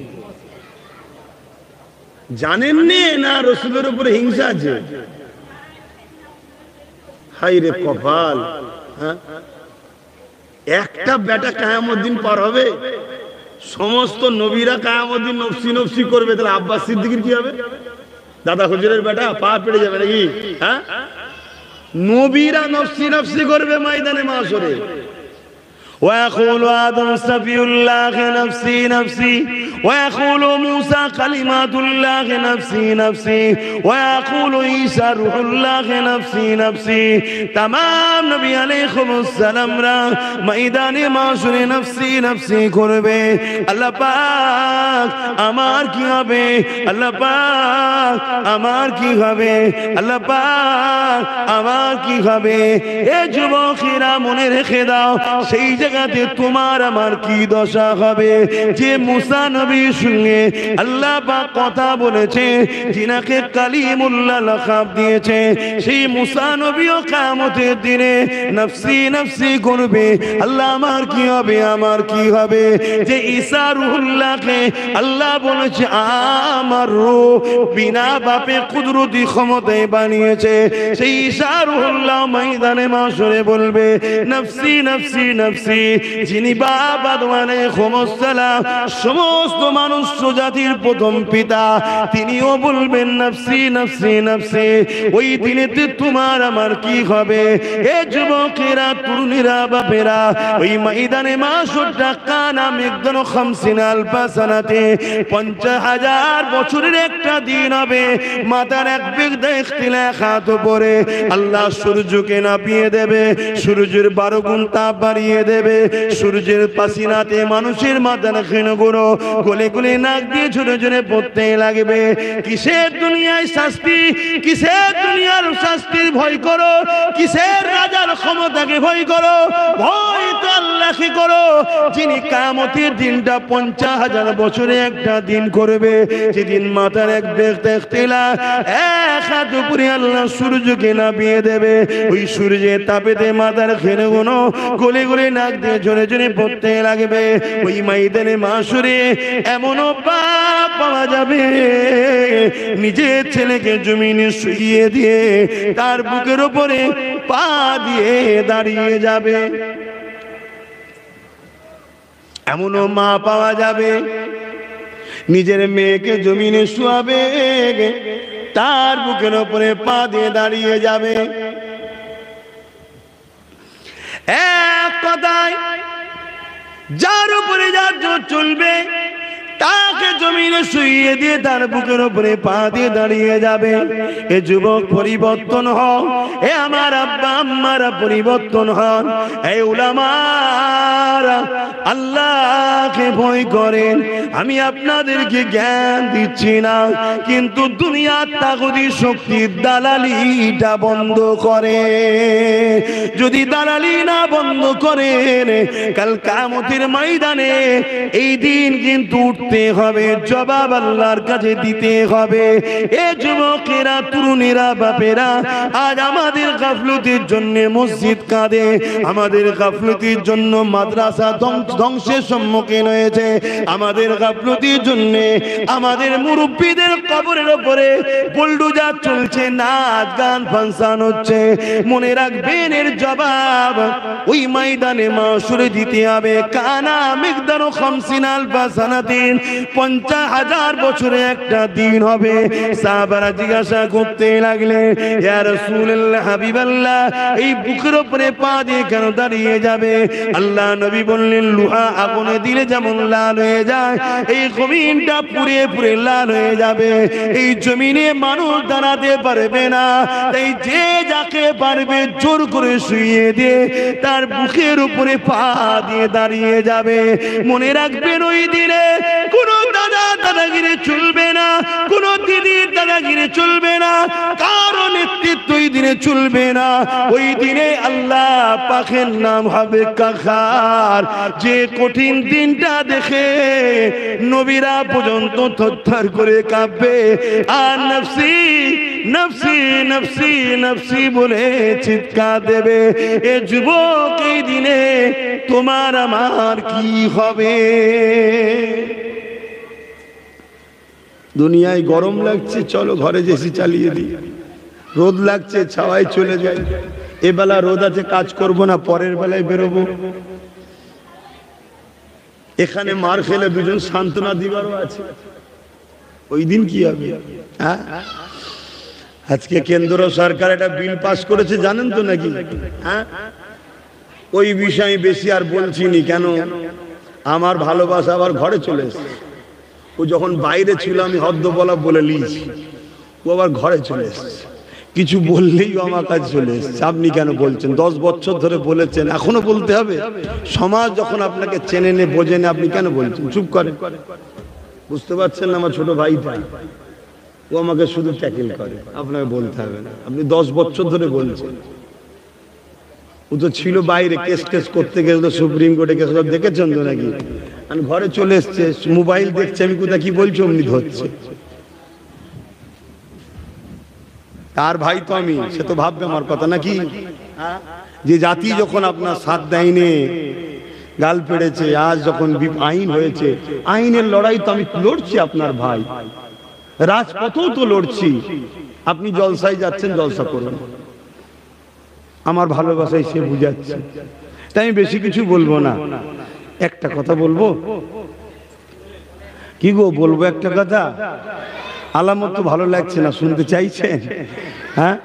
জানেননি না রসুলের উপরে হিংসা আছে? হাই রে কপাল! একটা বেটা কিয়ামত দিন পার হবে, সমস্ত নবীরা কিয়ামত দিন নফসি নফসি করবে, তাহলে আব্বাস সিদ্দিকীর কি হবে? দাদা হুজুরের বেটা পা পেড়ে যাবে নাকি? হ্যাঁ, নবীরা নফসি নফসি করবে ময়দানে মাহশরে। ويقول آدم استغفر الله نفسي نفسي, ويقول موسى كلمات الله نفسي نفسي, ويقول عيسى روح الله نفسي نفسي. تمام নবী আলাইহিস সালামরা ময়দানে মাহশরে নফসি নফসি করবে। আল্লাহ পাক আমার কি হবে? আল্লাহ পাক আমার কি হবে? আল্লাহ পাক আমার কি হবে? এ যুবকেরা মনে রেখে দাও, সেই জায়গাতে তোমার আমার কি দশা হবে? যে মুসা নবীর সঙ্গে আল্লাহ পাক কথা বলেছে, যিনাকে কালিমুল্লাহ লাকাব দিয়েছে, সেই মুসা নবীও কিয়ামতের দিনে নফসি নফসি করবে। আল্লাহ আমার কি হবে? আমার কি হবে? যে ঈসা রূহুল্লাহকে আল্লাহ আল্লাহ বলেছে আমার রূহ বিনা বাপে কুদরতি ক্ষমতায় বানিয়েছে। সেই ঈসা রূহুল্লাহ ময়দানে মাশরে বলবে নফসি নফসি নফসি। যিনি বাপ আদম আলাইহিস সালাম সমস্ত মানুষ জাতির প্রথম পিতা, তিনিও বলবেন নফসি নফসি নফসি। ওই দিনেতে তোমার আমার কি হবে? এ যুবকেরা, তরুণীরা, বাপেরা, ওই ময়দানে মাশরটা কানা মিকদারু 50 আলফা সানাতে 50,000 বছরের একটা দিন হবে। মাথার এক বিগদা ইখতিলাফাত পড়ে আল্লাহ সূর্যকে নাপিয়ে দেবে, সূর্যের 12 গুণ তাপ বাড়িয়ে দেবে। সূর্যের পাসিনাতে মানুষের মাথার ক্ষীণগুলো গলে গলে নাক দিয়ে ঝরে ঝরে পড়তে লাগবে। কিসের দুনিয়ায় শাস্তি, কিসের দুনিয়ার শাস্তির ভয় করো? কিসের রাজার ক্ষমতাকে ভয় করো? ভয় তো আল্লাহকে করো, যিনি কিয়ামতের দিনটা 50,000 বছরে একটা দিন করবে। যেদিন মাথার এক দেখতেলা এক হাত উপরে আল্লাহ সূর্যকে নামিয়ে দেবে। ওই সূর্যের তাপেতে মাথার ক্ষীণগুলো গলে গলে নাক দিয়ে ঝরে ঝরে পড়তে লাগবে। ওই ময়দানে মাশরে এমনও পাপ পাওয়া যাবে, নিজের ছেলেকে জমিনে শুইয়ে দিয়ে তার বুকের উপরে পা দিয়ে দাঁড়িয়ে যাবে। এমনও মা পাওয়া যাবে নিজের মেয়েকে জমিনে শুয়াবে, তার বুকের উপরে পা দিয়ে দাঁড়িয়ে যাবে। এক কথায় যার উপরে যার জোর চলবে তাকে জমিনে শুইয়ে দিয়ে তার বুকের উপরে পা দিয়ে দাঁড়িয়ে যাবে। এ যুবক পরিবর্তন হন, এ আমার আব্বা আম্মারা পরিবর্তন হন, এ উলামারা আল্লাহকে ভয় করেন। আমি আপনাদেরকে জ্ঞান দিচ্ছি না, কিন্তু দুনিয়ার তাগুতি শক্তির দালালিটা বন্ধ করে। যদি দালালি না বন্ধ করেন, কাল কিয়ামতের ময়দানে এই দিন কিন্তু উঠতে হবে, জবাব আল্লাহর কাছে দিতে হবে। এ যুবকেরা, তরুণীরা, বাপেরা, আজ আমাদের গাফলতির জন্য মসজিদ কাঁদে, আমাদের গাফলতির জন্য মাদ্রাসা ধ্বংসের সম্মুখীন হয়েছে, আমাদের গাফলতির জন্য আমাদের মুরব্বীদের কবরের উপরে বুলডোজার চলছে, নাচ গান ফাংশন হচ্ছে। মনে রাখবেন এর জবাব ওই ময়দানে মাশরে দিতে হবে। কানা মিকদারু 50 আলফা সানাতিন 50,000 বছরে একটা দিন হবে। সাহাবারা জিজ্ঞাসা করতে লাগলে ইয়া রাসূলুল্লাহ, হাবিবাল্লাহ, এই বুকের উপরে পা দিয়ে কেন দাঁড়িয়ে যাবে? আল্লাহ নবী বললেন লোহা আগুনে দিলে যেমন লাল হয়ে যায়, এই জমিনটা পুড়ে পুড়ে লাল হয়ে যাবে। এই জমিনে মানুষ দাঁড়াতে পারবে না, তাই যে যাকে পারবে জোর করে শুইয়ে দিয়ে তার বুকের উপরে পা দিয়ে দাঁড়িয়ে যাবে। মনে রাখবেন ওই দিনে কোনো দাদাগিরি চলবে না, কোন দিদির দাদাগিরি চলবে না, কারো নেতৃত্ব ওই দিনে চলবে না। ওই দিনে আল্লাহ পাকের নাম হবে কাহার। যে কঠিন দিনটা দেখে নবীরা পর্যন্ত থরথর করে কাঁপবে আর নফসি নফসি নফসি নফসি বলে চিৎকার দেবে। এ যুবক, এই দিনে তোমার আমার কি হবে? দুনিয়ায় গরম লাগছে, চলো ঘরে এসি চালিয়ে দিই। রোদ লাগছে, ছাওয়ায় চলে যাই। এ বেলা রোদ আছে, কাজ করব না, পরের বেলায় বেরোবো। এখানে মার খেলে দুজন সান্ত্বনা দিবারও আছে, ওই দিন কি হবে? হ্যাঁ, আজকে কেন্দ্র সরকার একটা বিল পাস করেছে, জানেন তো নাকি? হ্যাঁ, ওই বিষয়ে বেশি আর বলছি নি, কেন আমার ভালোবাসা আবার ঘরে চলে এসেছে। ও যখন বাইরে ছিল আমি হদ্দ বলা বলে লিয়েছি, ও আবার ঘরে চলে এসেছে। কিছু বললেই আমার কাছে চলে এসেছে। আপনি কেন বলছেন? 10 বছর ধরে বলেছেন, এখনো বলতে হবে? সমাজ যখন আপনাকে চেনে নে বোঝে না, আপনি কেন বলছেন? চুপ করেন। বুঝতে পারছেন না? আমার ছোট ভাইটা, ও আমাকে শুধু ট্যাকেল করে, আপনাকে বলতে হবে না। আপনি 10 বছর ধরে বলছেন। ও তো ছিল বাইরে, কেস করতে গেছিল সুপ্রিম কোর্টে, কেস দেখেছেন তো নাকি? আমি ঘরে চলে এসছে, মোবাইল দেখছে, আমি কোথায় কি বলছি অমনি ধরছে। তার ভাই তো আমি, সে তো ভাববে আমার কথা নাকি? যে জাতি যখন আপনার সাথ দেয়নি, গাল পেড়েছে, আজ যখন আইন হয়েছে, আইনের লড়াই তো আমি লড়ছি আপনার ভাই, রাজপথেও তো লড়ছি। আপনি জলসায় যাচ্ছেন, জলসা করুন, আমার ভালোবাসায় সে বুঝাচ্ছে, তাই আমি বেশি কিছু বলবো না। একটা কথা বলবো, কি গো বলবো একটা কথা, আলামত তো ভালো লাগছে না, শুনতে চাইছেন? হ্যাঁ,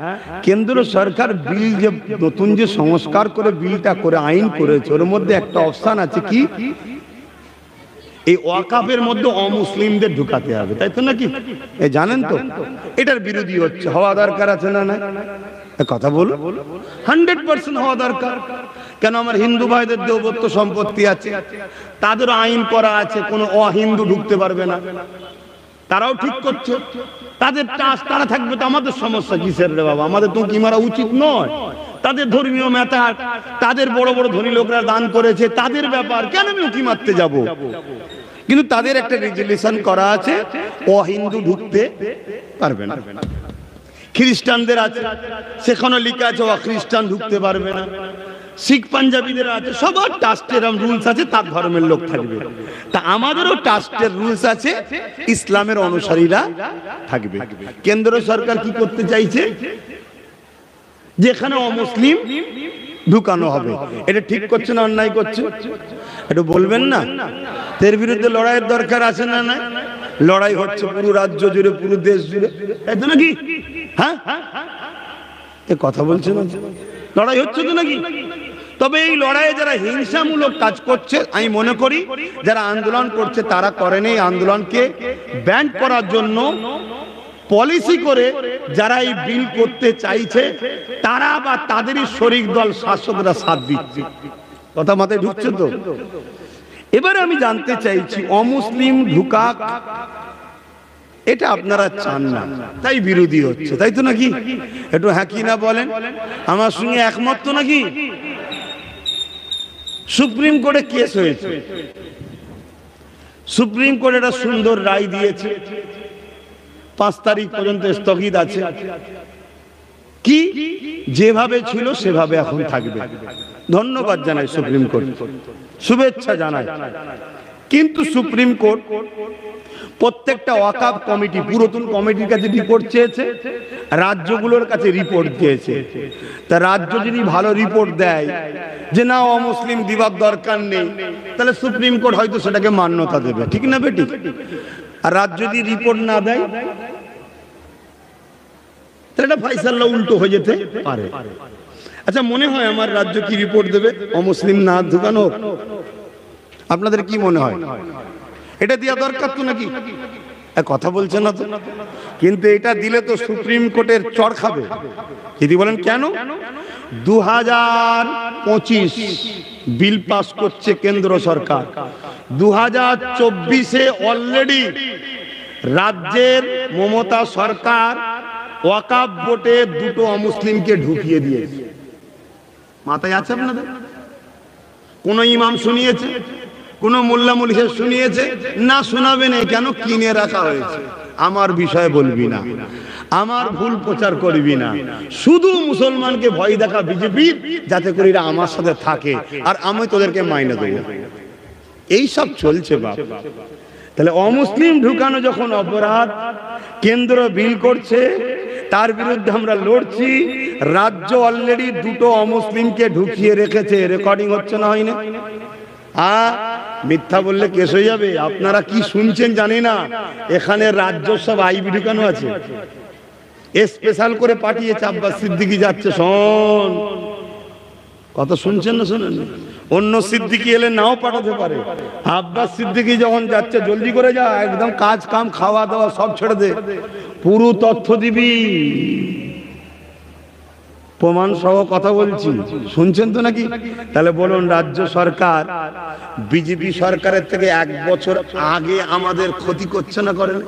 কেন্দ্র সরকার বিল যে নতুন যে সংস্কার করে বিলটা করে আইন করেছে, ওর মধ্যে একটা অপশন আছে কি, এই ওয়াকাফের মধ্যে অমুসলিমদের ঢুকাতে হবে, তাই তো নাকি? এই জানেন তো, এটার বিরোধী হচ্ছে, হওয়া দরকার আছে না? না কথা বলো, 100% হওয়া দরকার। কেন? আমার হিন্দু ভাইদের দেবত্ব সম্পত্তি আছে, তাদের আইন করা আছে, কোনো অহিন্দু ঢুকতে পারবে না, তারাও ঠিক করছে, তাদের টাস তারা থাকবে, তো আমাদের সমস্যা কিসের রে বাবা? আমাদের তো কি মারা উচিত নয়? তাদের ধর্মীয় ম্যাটার, তাদের বড় বড় ধনী লোকরা দান করেছে, তাদের ব্যাপার, কেন আমি উকি মারতে যাব? কিন্তু তাদের একটা রেজুলেশন করা আছে, অহিন্দু ঢুকতে পারবে না। খ্রিস্টানদের আছে, সেখানে লেখা আছে খ্রিস্টান ঢুকতে পারবে না। শিখ পাঞ্জাবিদের আছে, সবার ট্রাস্টের রুলস আছে, তার ধর্মের লোক থাকবে। তা আমাদেরও ট্রাস্টের রুলস আছে, ইসলামের অনুসারীরা থাকবে। কেন্দ্র সরকার কি করতে চাইছে? যেখানে অমুসলিম ঢুকানো হবে, এটা ঠিক করছে না অন্যায় করছে? একটু বলবেন না? এর বিরুদ্ধে লড়াইয়ের দরকার আছে না? না, লড়াই হচ্ছে পুরো রাজ্য জুড়ে, পুরো দেশ জুড়ে, তাই তো নাকি? হ্যাঁ, এ কথা বলছে না, লড়াই হচ্ছে তো নাকি? তবে এই লড়াইয়ে যারা হিংসামূলক কাজ করছে, আমি মনে করি যারা আন্দোলন করছে তারা করেন এই আন্দোলনকে ব্যান করার জন্য পলিসি করে, যারা এই বিল করতে চাইছে তারা বা তাদেরই শরিক দল শাসকরা সাথ দিচ্ছে। কথা মাথায় ঢুকছে তো? এবারে আমি জানতে চাইছি, অমুসলিম ঢুকাক এটা আপনারা চান না, তাই বিরোধী হচ্ছে, তাই তো নাকি? একটু হ্যাঁ কি না বলেন, আমার সঙ্গে একমত তো নাকি? সুপ্রিম কোর্টে কেস হয়েছে, সুপ্রিম কোর্ট একটা সুন্দর রায় দিয়েছে, 5 তারিখ পর্যন্ত স্থগিত আছে, কি যেভাবে ছিল সেভাবে এখন থাকবে। ধন্যবাদ জানাই সুপ্রিম কোর্ট, শুভেচ্ছা জানাই। কিন্তু সুপ্রিম কোর্ট প্রত্যেকটা ওয়াকাফ কমিটি, পুরাতন কমিটির কাছে রিপোর্ট চেয়েছে, রাজ্যগুলোর কাছে রিপোর্ট চেয়েছে। তা রাজ্য যদি ভালো রিপোর্ট দেয় যে না অমুসলিম দিবার দরকার নেই, তাহলে সুপ্রিম কোর্ট হয়তো সেটাকে মান্যতা দেবে, ঠিক না বেটি? আর রাজ্য যদি রিপোর্ট না দেয়, তাহলে এটা ফাইসালা উল্টো হয়ে যেতে পারে। আচ্ছা, মনে হয় আমার রাজ্য কি রিপোর্ট দেবে অমুসলিম না ঢুকানো? আপনাদের কি মনে হয়? এটা দেওয়া দরকার তো নাকি? কথা বলছে না তো। কিন্তু এটা দিলে তো সুপ্রিম কোর্টের চড় খাবে। যদি বলেন কেন? 2025 বিল পাস করছে কেন্দ্র সরকার, 2024-এ অলরেডি রাজ্যের মমতা সরকার ওয়াকাফ বোর্ডে 2টো অমুসলিমকে ঢুকিয়ে দিয়েছে। মাথায় আছে আপনাদের? কোন ইমাম শুনিয়েছে? কোন মোল্লা মুলিশ শুনিয়েছে? না, শোনাবে না। কেন? কিনে রাখা হয়েছে। আমার বিষয়ে বলবি না, আমার ভুল প্রচার করবি না, শুধু মুসলমানকে ভয় দেখা বিজেপি, যাতে করে এরা আমার সাথে থাকে আর আমি তোদেরকে মাইনে দেবো, এই সব চলছে বাপ। তাহলে অমুসলিম ঢুকানো যখন অপরাধ, কেন্দ্র বিল করছে, তার বিরুদ্ধে আমরা লড়ছি। রাজ্য অলরেডি 2টো অমুসলিমকে ঢুকিয়ে রেখেছে, রেকর্ডিং হচ্ছে না, হয়নি? মিথ্যা বললে কেস হয়ে যাবে। আপনারা কি শুনছেন জানি না, এখানে রাজ্য সব আইবি ঢুকানো আছে, স্পেশাল করে পাঠিয়েছে। আব্বাস সিদ্দিকী যাচ্ছে, শোন কথা শুনছেন না? শোনেন, অন্য সিদ্দিকী এলে নাও পাঠাতে পারে। আব্বাস সিদ্দিকী যখন যাচ্ছে, জলদি করে যা, একদম কাজ কাম খাওয়া দাওয়া সব ছেড়ে দে, পুরো তথ্য দিবি, প্রমাণ সহ কথা বলছি, শুনছেন তো নাকি? তাহলে বলুন, রাজ্য সরকার বিজেপি সরকারের থেকে 1 বছর আগে আমাদের ক্ষতি করছে না? করেন?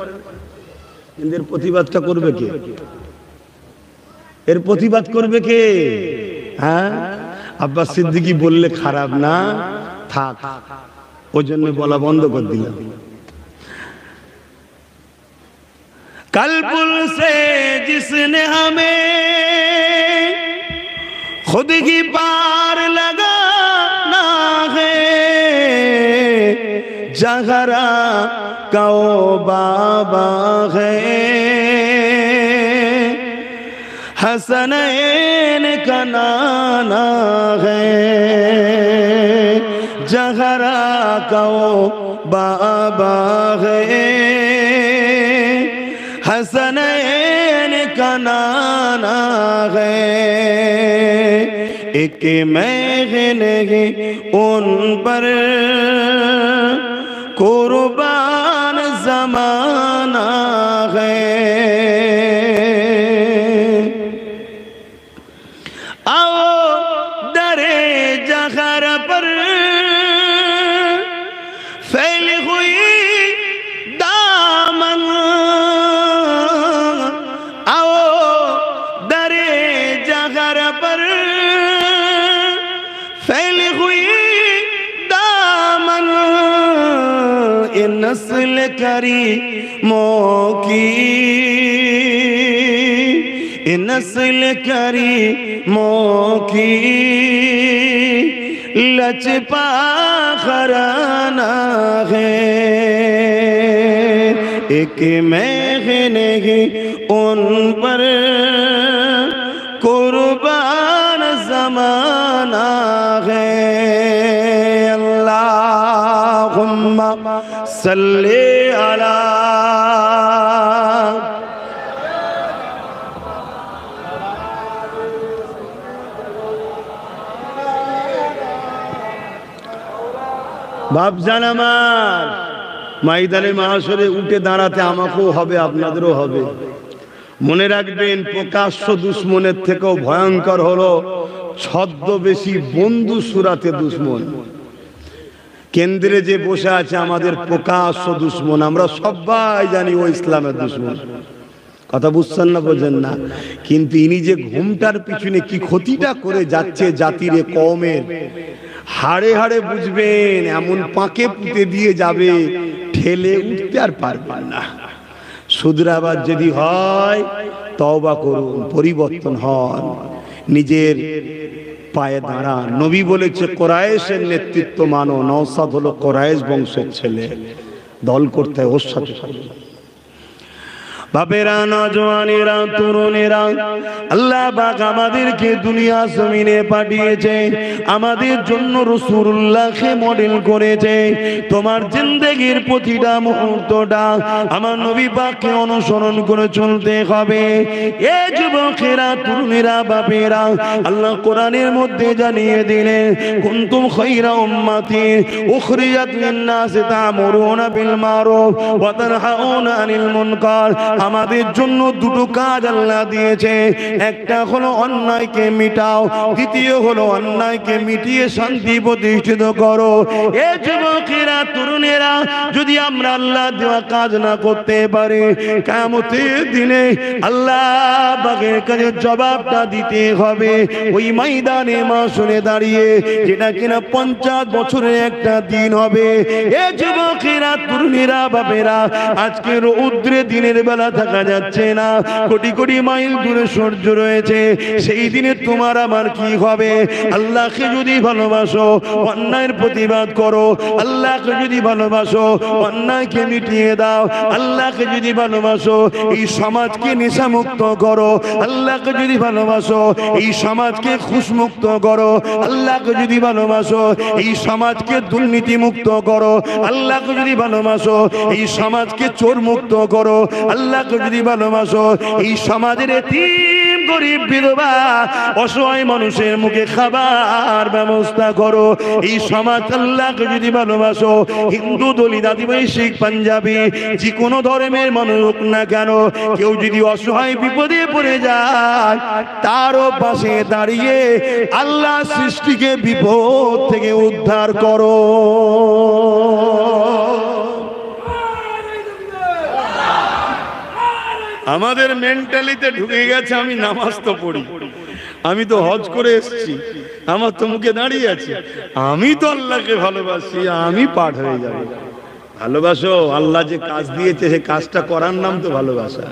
এর প্রতিবাদটা করবে কে? এর প্রতিবাদ করবে কে? হ্যাঁ, আব্বাস সিদ্দিকী বললে খারাপ না, থাক, ওই জন্য বলা বন্ধ করে দিলাম। कल से जिसने हमें खुद ही पार लगाना है, जहरा का वो बाबा है, हसनैन का नाना है, जहरा का वो बाबा है, हसनैन का नाना है। एक महने उन पर कुर्बान ज़माना है। आओ दरे जहर पर फैली हुई दामन, आओ दरे जहर पर फैली हुई दामन, ये नस्ल करीमों की, ये नस्ल करीमों की लचपा खराना है। एक महने उन पर कुर्बान ज़माना है। अल्लाहुम्मा सल्ली अला বাপজান আমার, ময়দানে মাহশরে উঠে দাঁড়াতে আমাকেও হবে, আপনাদেরও হবে। মনে রাখবেন, প্রকাশ্য দুশ্মনের থেকেও ভয়ঙ্কর হলো ছদ্মবেশী বন্ধু সুরাতে দুশ্মন। কেন্দ্রে যে বসে আছে আমাদের প্রকাশ্য দুশ্মন, আমরা সবাই জানি ও ইসলামের দুশ্মন। কথা বুঝছেন না, বোঝেন না? কিন্তু ইনি যে ঘুমটার পিছনে কি ক্ষতিটা করে যাচ্ছে জাতির কওমের, হাড়ে হাড়ে বুঝবেন। এমন পাকে পুঁতে দিয়ে যাবে, ঠেলে উঠতে আর পারবেন না। শুধরাবার যদি হয় তওবা করুন, পরিবর্তন হন, নিজের পায়ে দাঁড়ান। নবী বলেছে কোরাইশের নেতৃত্ব মানো। নওশাদ হলো কোরাইশ বংশের ছেলে, দল করতে ওর সাথে। বাপেরা, নওজওয়ানেরা, তরুণেরা, আল্লাহ পাক আমাদেরকে দুনিয়া জমিনে পাঠিয়েছে, আমাদের জন্য রাসূলুল্লাহকে মডেল করেছে। তোমার জিন্দেগির প্রতিটা মুহূর্তটা আমার নবী পাককে অনুসরণ করে চলতে হবে। এ যুবকেরা, তরুণেরা, বাপেরা, আল্লাহ কোরআনের মধ্যে জানিয়ে দিলেন, কুনতুম খায়রা উম্মাতিন উখরিজাত লিন-নাস তা'মুরুনা বিল মারুফ ওয়া তানহাউনা আনিল মুনকার। আমাদের জন্য দুটো কাজ আল্লাহ দিয়েছে। একটা হলো অন্যায়কে মিটাও, দ্বিতীয় হলো অন্যায়কে মিটিয়ে শান্তি প্রতিষ্ঠিত করো। এ যুবকেরা, তরুণেরা, যদি আমরা আল্লাহ দেওয়া কাজ না করতে পারি, কিয়ামতের দিনে আল্লাহ পাকের কাছে জবাবটা দিতে হবে। ওই ময়দানে মাহশরে দাঁড়িয়ে, যেটা কিনা 50 বছরের একটা দিন হবে। এ যুবকেরা, তরুণেরা, বাপেরা, আজকে রৌদ্রে দিনের বেলা থাকা যাচ্ছে না, কোটি কোটি মাইল দূরে সূর্য রয়েছে। সেই দিনে তোমার আমার কি হবে? আল্লাহকে যদি ভালোবাসো, অন্যায়ের প্রতিবাদ করো। আল্লাহকে যদি ভালোবাসো, অন্যায়কে মিটিয়ে দাও। আল্লাহকে যদি ভালোবাসো, এই সমাজকে নেশামুক্ত করো। আল্লাহকে যদি ভালোবাসো, এই সমাজকে খুশমুক্ত করো। আল্লাহকে যদি ভালোবাসো, এই সমাজকে দুর্নীতি মুক্ত করো। আল্লাহকে যদি ভালোবাসো, এই সমাজকে চোর মুক্ত করো। আল্লাহকে যদি ভালোবাসো, এই সমাজের এতিম, গরিব, বিধবা, অসহায় মানুষের মুখে খাবার ব্যবস্থা করো। এই সমাজ আল্লাহকে যদি ভালোবাসো, হিন্দু, দলিত, আদিবাসী, শিখ, পাঞ্জাবি, যে কোনো ধর্মের মানুষ হোক না কেন, কেউ যদি অসহায় বিপদে পড়ে যায়, তারও পাশে দাঁড়িয়ে আল্লাহ সৃষ্টিকে বিপদ থেকে উদ্ধার করো। আমাদের মেন্টালিতে ঢুকে গেছে, আমি নামাজ তো পড়ি, আমি তো হজ করে এসেছি, আমার তো মুখে দাঁড়িয়ে আছে, আমি তো আল্লাহকে ভালোবাসি, আমি পার হয়ে যাব। ভালোবাসো, আল্লাহ যে কাজ দিয়েছে সে কাজটা করার নাম তো ভালোবাসা।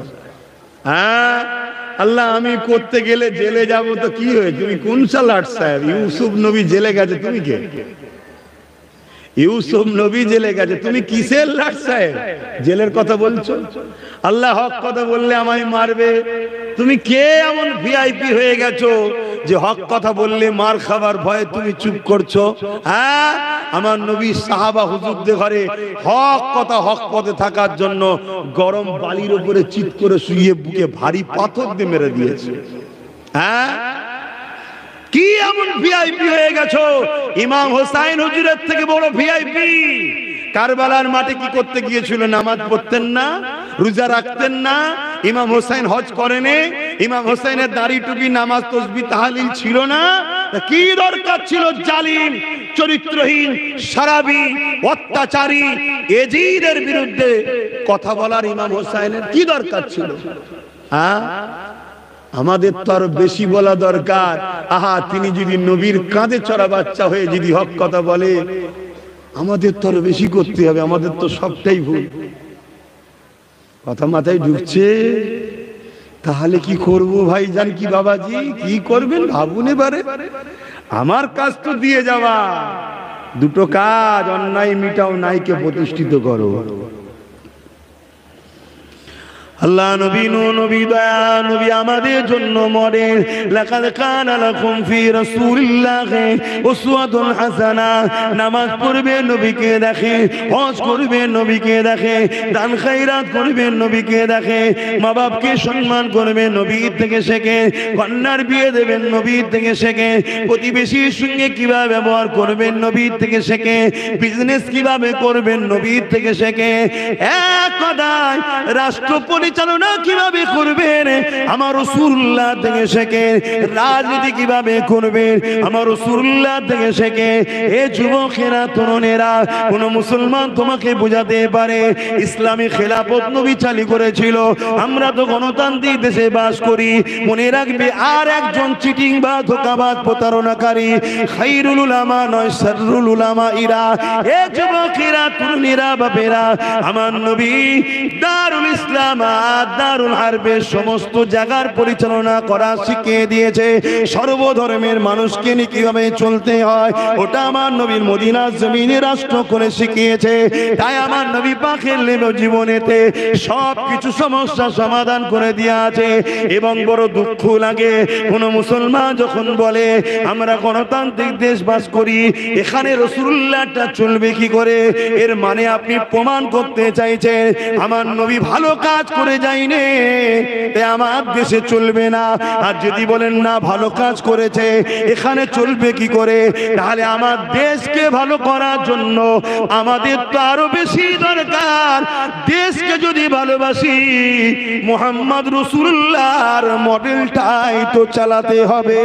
হ্যাঁ, আল্লাহ আমি করতে গেলে জেলে যাব তো কি হয়েছে? তুমি কোন সালাট সাহেব? ইউসুফ নবী জেলে গেছে, তুমি কে? ইউসুফ নবী জেলে গেছে, তুমি কিসের লাট সাহেব জেলের কথা বলছো? আল্লাহ হক কথা বললে আমায় মারবে। তুমি কে এমন ভিআইপি হয়ে গেছো যে হক কথা বললে মার খাবার ভয়ে তুমি চুপ করছো? হ্যাঁ, আমার নবী সাহাবা হুজুরদের ঘরে হক কথা হক পথে থাকার জন্য গরম বালির উপরে চিৎ করে শুয়ে বুকে ভারী পাথর দিয়ে মেরে দিয়েছে। হ্যাঁ, কি এমন ভিআইপি হয়ে গেছো? ইমাম হোসাইন হুজুরের থেকে বড় ভিআইপি। কারবালার মাঠে কি করতে গিয়েছিল? নামাজ পড়তেন না, রোজা রাখতেন না। ইমাম হোসাইন হজ করেনি। ইমাম হোসাইনের দাড়ি টুপি, নামাজ তসবিহ তাহলিল ছিল না। কি দরকার ছিল জালিম, চরিত্রহীন, সারাবি, অত্যাচারী এজিদের বিরুদ্ধে কথা বলার ইমাম হোসাইনের কি দরকার ছিল? হ্যাঁ, আমাদের তো আরো বেশি বলা দরকার। আহা, তিনি যদি নবীর কাঁধে চড়া বাচ্চা হয়ে যদি হক কথা বলে, আমাদের তো আরো বেশি করতে হবে। আমাদের তো সবটাই ভুল। কথা মাথায় ঢুকছে? তাহলে কি করব ভাইজান, কি বাবাজি, কি করবেন ভাবুন এবারে। আমার কাজ তো দিয়ে যাওয়া, দুটো কাজ, অন্যায় মিটাও, নাইকে প্রতিষ্ঠিত করো। আল্লাহ নবী নবী দয়া নবী আমাদের জন্য মডেল। লাকাদ কানা লাকুম ফি রাসূলিল্লাহি উসওয়াতুন হাসানা। নামাজ পড়বে নবীকে দেখে, হজ করবে নবীকে দেখে, দান খায়রাত করবে নবীকে দেখে, মা বাপকে সম্মান করবে নবীর থেকে শেখে, কন্যার বিয়ে দেবেন নবীর থেকে শেখে, প্রতিবেশীর সঙ্গে কিভাবে ব্যবহার করবেন নবীর থেকে শেখে, বিজনেস কিভাবে করবেন নবীর থেকে শেখে। এক কথায় রাষ্ট্র পরিচালনা কিভাবে করবেন আমার রাসূলুল্লাহ থেকে শেখে, রাজনীতি কিভাবে করবেন আমার রাসূলুল্লাহ থেকে শেখে। এ যুবকেরা, তরুণেরা, কোন মুসলমান তোমাকে বোঝাতে পারে ইসলামী খেলাফত নবী চালু করেছিল। আমরা তো গণতান্ত্রিক দেশে বাস করি। মনে রাখবে, আর একজন চিটিং বা ধোঁকাবাজ প্রতারণাকারী খায়রুল উলামা নয়, শাররুল উলামা ইরা। এ যুবকেরা, তরুণেরা, বাপেরা, আমার নবী দারুল ইসলাম, দারুল হারবের সমস্ত জায়গার পরিচালনা করা শিখিয়ে দিয়েছে। সর্বধর্মের মানুষকে নিয়ে কিভাবে চলতে হয় ওটা আমার নবীর মদিনার জমিনে রাষ্ট্র করে শিখিয়েছে। তাই আমার নবী পাকের জীবনেতে সব কিছু সমস্যা সমাধান করে দিয়েছে। এবং বড় দুঃখ লাগে কোন মুসলমান যখন বলে আমরা গণতান্ত্রিক দেশ বাস করি, এখানে রাসূলুল্লাহটা চলবে কি করে। এর মানে আপনি প্রমাণ করতে চাইছেন আমার নবী ভালো কাজ করে যায়নি, তাই আমার দেশে চলবে না। আর যদি বলেন না, ভালো কাজ করেছে, এখানে চলবে কি করে, তাহলে আমার দেশকে ভালো করার জন্য আমাদের তো আরো বেশি দরকার। দেশকে যদি ভালোবাসি, মুহাম্মদ রাসূলুল্লাহর মডেলটাই তো চালাতে হবে।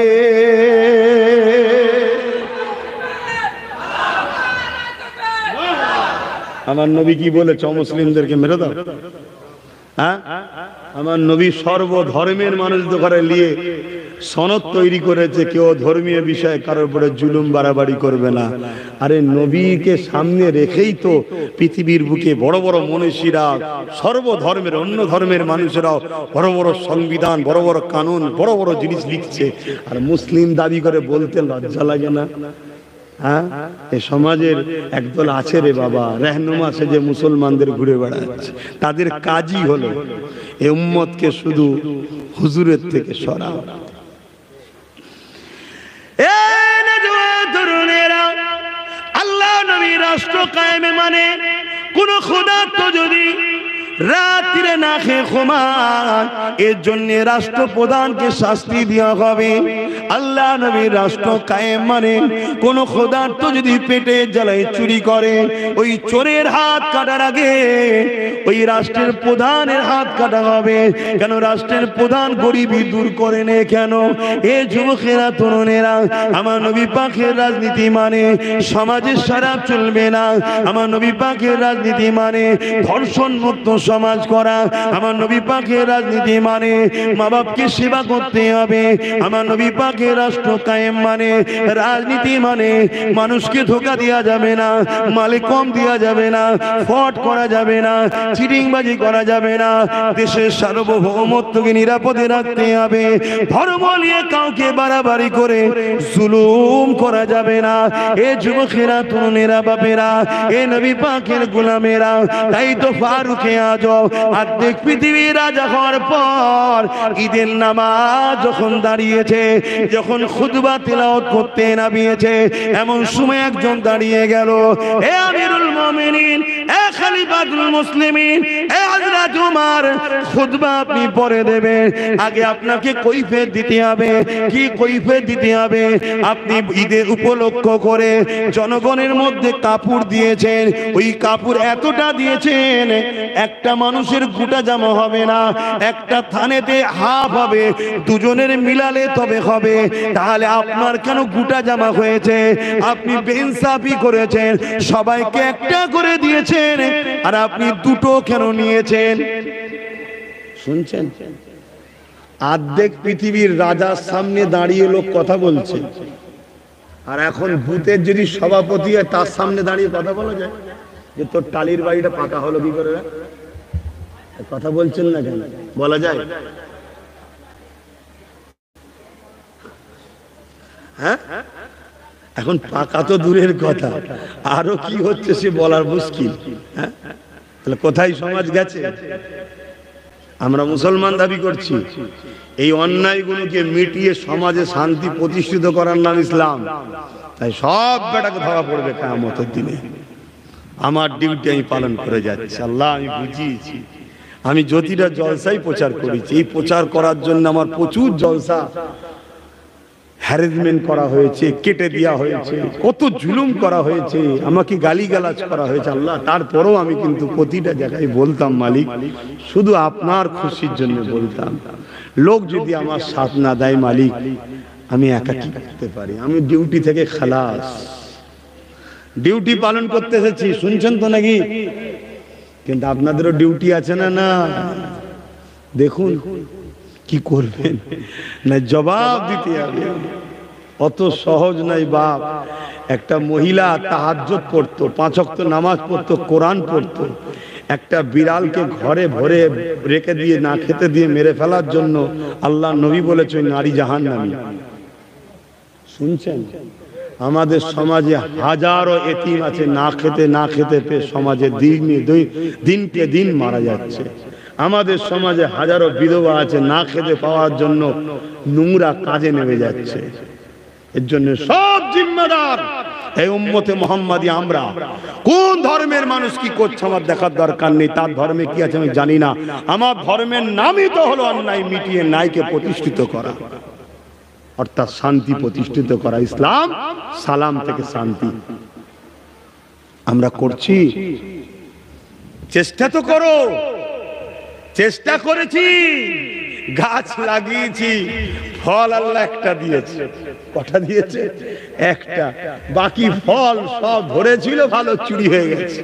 আমার নবী কি বলেছে? মুসলিমদেরকে মেরে দাও। হ্যাঁ, আমার নবী সর্বধর্মের মানুষদের ঘরে নিয়ে সনদ তৈরি করেছে, কেউ ধর্মীয় বিষয়ে কারোর উপরে জুলুম বাড়াবাড়ি করবে না। আরে নবীকে সামনে রেখেই তো পৃথিবীর বুকে বড় বড় মনীষীরা, সর্বধর্মের, অন্য ধর্মের মানুষেরাও বড় বড় সংবিধান, বড় বড় কানুন, বড় বড় জিনিস লিখছে। আর মুসলিম দাবি করে বলতে লজ্জা লাগে না? হ্যাঁ, এই সমাজের একদল আছে রে বাবা, রহনুমা সেজে মুসলমানদের ঘুরে বেড়াচ্ছে। তাদের কাজই হলো এই উম্মতকে শুধু হুজুরের থেকে সরাও। আল্লাহ নবী রাষ্ট্র কায়েমে মানে কোন খোদা তো যদি রাত্রে না খেয়ে ঘুমায়, এর জন্য রাষ্ট্রপ্রধানকে শাস্তি দেওয়া হবে। আল্লাহ নবীর রাষ্ট্র কায়েম মানে কোন খোদার্থ যদি পেটে জ্বালায় চুরি করে, ওই চোরের হাত কাটার আগে ওই রাষ্ট্রের প্রধানের হাত কাটা হবে। কেন? রাষ্ট্রের প্রধান গরিবি দূর করে নে। কেন? এ যুবকেরা, তরুণেরা, আমার নবী পাকের রাজনীতি মানে সমাজের খারাপ চলবে না। আমার নবী পাকের রাজনীতি মানে ধর্ষণ মুক্ত সমাজ করা। করা। আমার নবী পাকের রাজনীতি মানে মা বাপকে সেবা করতে হবে। আমার নবী পাকের রাষ্ট্র কায়েম মানে রাজনীতি মানে মানুষকে ধোঁকা দেওয়া যাবে না, মালে কম দেওয়া যাবে না, ফট করা যাবে না, চিটিংবাজি করা যাবে না। দেশের সার্বভৌমত্বকে নিরাপদে রাখতে হবে। ধর্ম নিয়ে কাউকে বাড়াবাড়ি করে জুলুম করা যাবে না। এ যুবকেরা, তরুণেরা, বাপেরা, এ নবী পাকের গোলামেরা, তাই তো ফারুকে আজম অর্ধেক পৃথিবীর রাজা হওয়ার পর ঈদের নামাজ যখন দাঁড়িয়েছে, যখন খুতবা তেলাওয়াত করতে নামিয়েছে, এমন সময় একজন দাঁড়িয়ে গেল। এ আমিরুল মুমিনিন, এ খলিফাতুল মুসলিমিন, এ হযরত ওমর, খুতবা আপনি পড়ে দেবেন, আগে আপনাকে কৈফিয়ত দিতে হবে। কি কৈফিয়ত দিতে হবে? আপনি ঈদের উপলক্ষ করে জনগণের মধ্যে কাপড় দিয়েছেন, ওই কাপড় এতটা দিয়েছেন একটা মানুষের গোটা জামা হবে না, একটা থানেতে হাফ হবে, দুজনের মিলালে তবে হবে। তাহলে আপনার কেন গোটা জামা হয়েছে? আপনি বেইনসাফি করেছেন, সবাইকে একটা করে দিয়েছেন, আর আপনি দুটো কেন নিয়েছেন? শুনছেন? অর্ধেক পৃথিবীর রাজার সামনে দাঁড়িয়ে লোক কথা বলছে, আর এখন বুথের যদি সভাপতি হয় তার সামনে দাঁড়িয়ে কথা বলা যায় যে তোর টালির বাড়িটা পাকা হলো কি করে? কথা বলছেন না কেন? বলা যায়? হ্যাঁ, এখন পাকা তো দূরের কথা, আরো কি হচ্ছে সে বলার মুশকিল। হ্যাঁ, তাহলে কোথায় সমাজ গেছে? আমরা মুসলমান দাবি করছি, এই অন্যায়গুলোকে মিটিয়ে সমাজে শান্তি প্রতিষ্ঠিত করার নাম ইসলাম। তাই সব বেটাকে ধরা পড়বে কিয়ামতের দিনে। আমার ডিউটি আমি পালন করে যাচ্ছি। আল্লাহ, আমি বুঝিয়েছি, আমি জ্যোতিটা জলসাই প্রচার করেছি। এই প্রচার করার জন্য আমার প্রচুর জলসা হ্যারাসমেন্ট করা হয়েছে, কেটে দেওয়া হয়েছে, কত জুলুম করা হয়েছে, আমাকে গালিগালাজ করা হয়েছে। আল্লাহ, তারপরেও আমি কিন্তু প্রতিটা জায়গায় বলতাম, মালিক শুধু আপনার খুশির জন্য বলতাম। লোক যদি আমার সাথ না দেয় মালিক, আমি একা কি করতে পারি? আমি ডিউটি থেকে খালাস, ডিউটি পালন করতে এসেছি। শুনছেন তো নাকি? কিন্তু আপনাদেরও ডিউটি আছে না? না, দেখুন কি করবেন, না জবাব দিতে হবে। অত সহজ নাই বাপ। একটা মহিলা তাহাজ্জুদ পড়তো, 5 ওয়াক্ত নামাজ পড়তো, কোরআন পড়তো, একটা বিড়ালকে ঘরে ভরে রেখে দিয়ে না খেতে দিয়ে মেরে ফেলার জন্য আল্লাহ নবী বলেছে নারী জাহান্নামী। শুনছেন? আমাদের সমাজে হাজারো এতিম আছে, না খেতে পেয়ে সমাজে দিনকে দিন মারা যাচ্ছে। আমাদের সমাজে হাজারো বিধবা আছে, না খেতে পাওয়ার জন্য নোংরা কাজে নেমে যাচ্ছে। এর জন্য সব জিম্মেদার এই উম্মতে মুহাম্মাদি। আমরা কোন ধর্মের মানুষ কি করছে আমার দেখার দরকার নেই, তার ধর্মে কি আছে আমি জানি না। আমার ধর্মের নামই তো হলো অন্যায় মিটিয়ে ন্যায়কে প্রতিষ্ঠিত করা, অর্থাৎ শান্তি প্রতিষ্ঠিত করা। ইসলাম সালাম থেকে শান্তি। আমরা করছি, চেষ্টা তো করো। চেষ্টা করেছি, গাছ লাগিয়েছি, ফল আল্লাহ একটা দিয়েছে। কটা দিয়েছে? একটা। বাকি ফল সব ধরেছিল, ভালো চুরি হয়ে গেছে।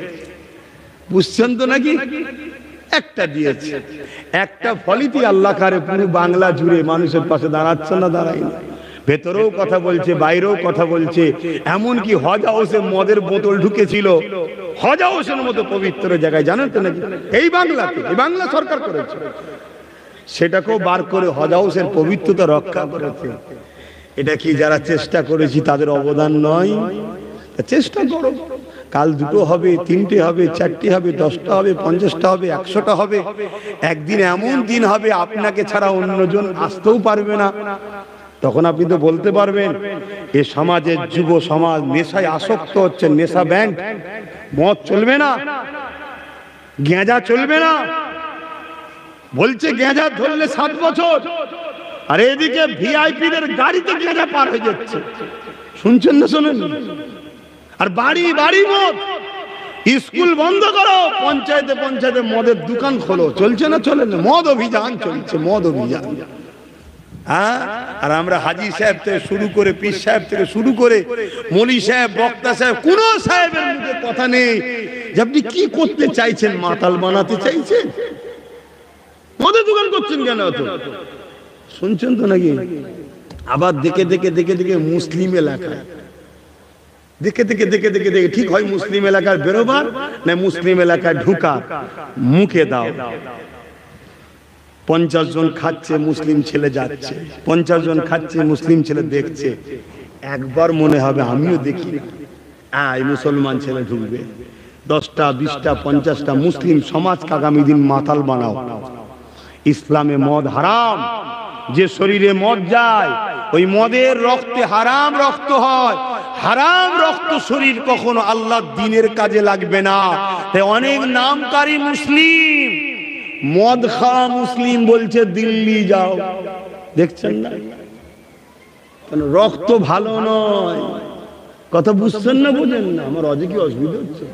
বুঝছেন তো নাকি? একটা দিয়েছে, একটা ফলিতে আল্লাহ কারে পুরো বাংলা জুড়ে মানুষের পাশে দাঁড়াচ্ছে না? দাঁড়াই না। ভেতরেও কথা বলছে, বাইরেও কথা বলছে। এমনকি হজ হাউসে মদের বোতল ঢুকেছিল, হজ হাউসের মতো পবিত্র জায়গায়, জানেন তো নাকি? এই বাংলাতে, এই বাংলা সরকার করেছে, সেটাকেও বার করে হজ হাউসের পবিত্রতা রক্ষা করেছে। এটা কি যারা চেষ্টা করেছি তাদের অবদান নয়? চেষ্টা করো। কাল 2টো হবে, 3টে হবে, 4টে হবে, 10টা হবে, 50টা হবে, 100টা হবে। একদিন এমন দিন হবে আপনাকে ছাড়া অন্যজন আসতেও পারবে না। তখন আপনি তো বলতে পারবেন এ সমাজের যুব সমাজ নেশায় আসক্ত হচ্ছে। নেশা ব্যান্ড, মদ চলবে না, গেঁজা চলবে না। বলছে গেঁজা ধরলে 7 বছর, আর এদিকে ভিআইপিদের গাড়িতে গেঁজা পার হয়ে যাচ্ছে। শুনছেন না? শোনেন? আর বাড়ি বাড়ি মদ। স্কুল বন্ধ করো, পঞ্চায়েতে মদের দোকান খোলো। চলছে না? চলে না? মদ অভিযান চলছে, মদ অভিযান। আর আমরা হাজি সাহেব থেকে শুরু করে, পীর সাহেব থেকে শুরু করে, মৌলী সাহেব, বক্তা সাহেব, কোন সাহেবের মুখে কথা নেই যে আপনি কি করতে চাইছেন। মাতাল বানাতে চাইছেন? কেন তো শুনছেন তো নাকি? আবার দেখে দেখে দেখে দেখে মুসলিম এলাকায় দেখে দেখে দেখে দেখে দেখে ঠিক হয় মুসলিম এলাকার বেরোবার না মুসলিম এলাকায় ঢুকার মুখে দাও। 50 জন খাচ্ছে, মুসলিম ছেলে যাচ্ছে, 50 জন খাচ্ছে, মুসলিম ছেলে দেখছে। একবার মনে হবে আমিও দেখি, এই মুসলমান ছেলে ঢুকবে। 10টা 20টা 50টা মুসলিম সমাজকে আগামী দিন মাতাল বানাও। ইসলামে মদ হারাম, যে শরীরে মদ যায় ওই মদের রক্তে হারাম রক্ত হয়। হারাম রক্ত শরীর কখনো আল্লাহর দ্বীনের কাজে লাগবে না। তাই অনেক নামকারী মুসলিম মদ খাওয়া মুসলিম বলছে দিল্লি যাও, দেখছেন না? কারণ রক্ত ভালো নয়। কথা বুঝছেন না? বোঝেন না? আমার অজে কি অসুবিধা হচ্ছে?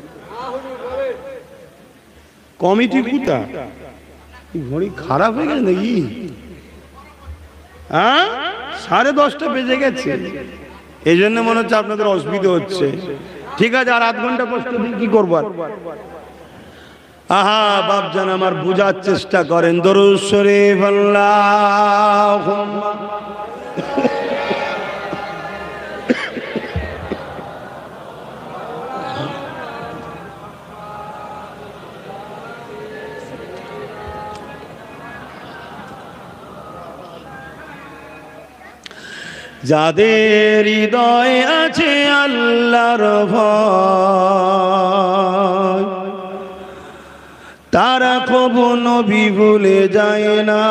কমিটি কুটা ঘড়ি খারাপ হয়ে গেছে নাকি? 10:30 বেজে গেছে, এই জন্য মনে হচ্ছে আপনাদের অসুবিধা হচ্ছে। ঠিক আছে, আর আধ ঘন্টা কষ্ট দিয়ে কি করবার? আহা বাপজান আমার বুঝার চেষ্টা করেন। দরুদ শরীফ আল্লাহুম্মা যাদের হৃদয়ে আছে আল্লাহর ভয়, তারা কবু নবী ভুলে যায় না।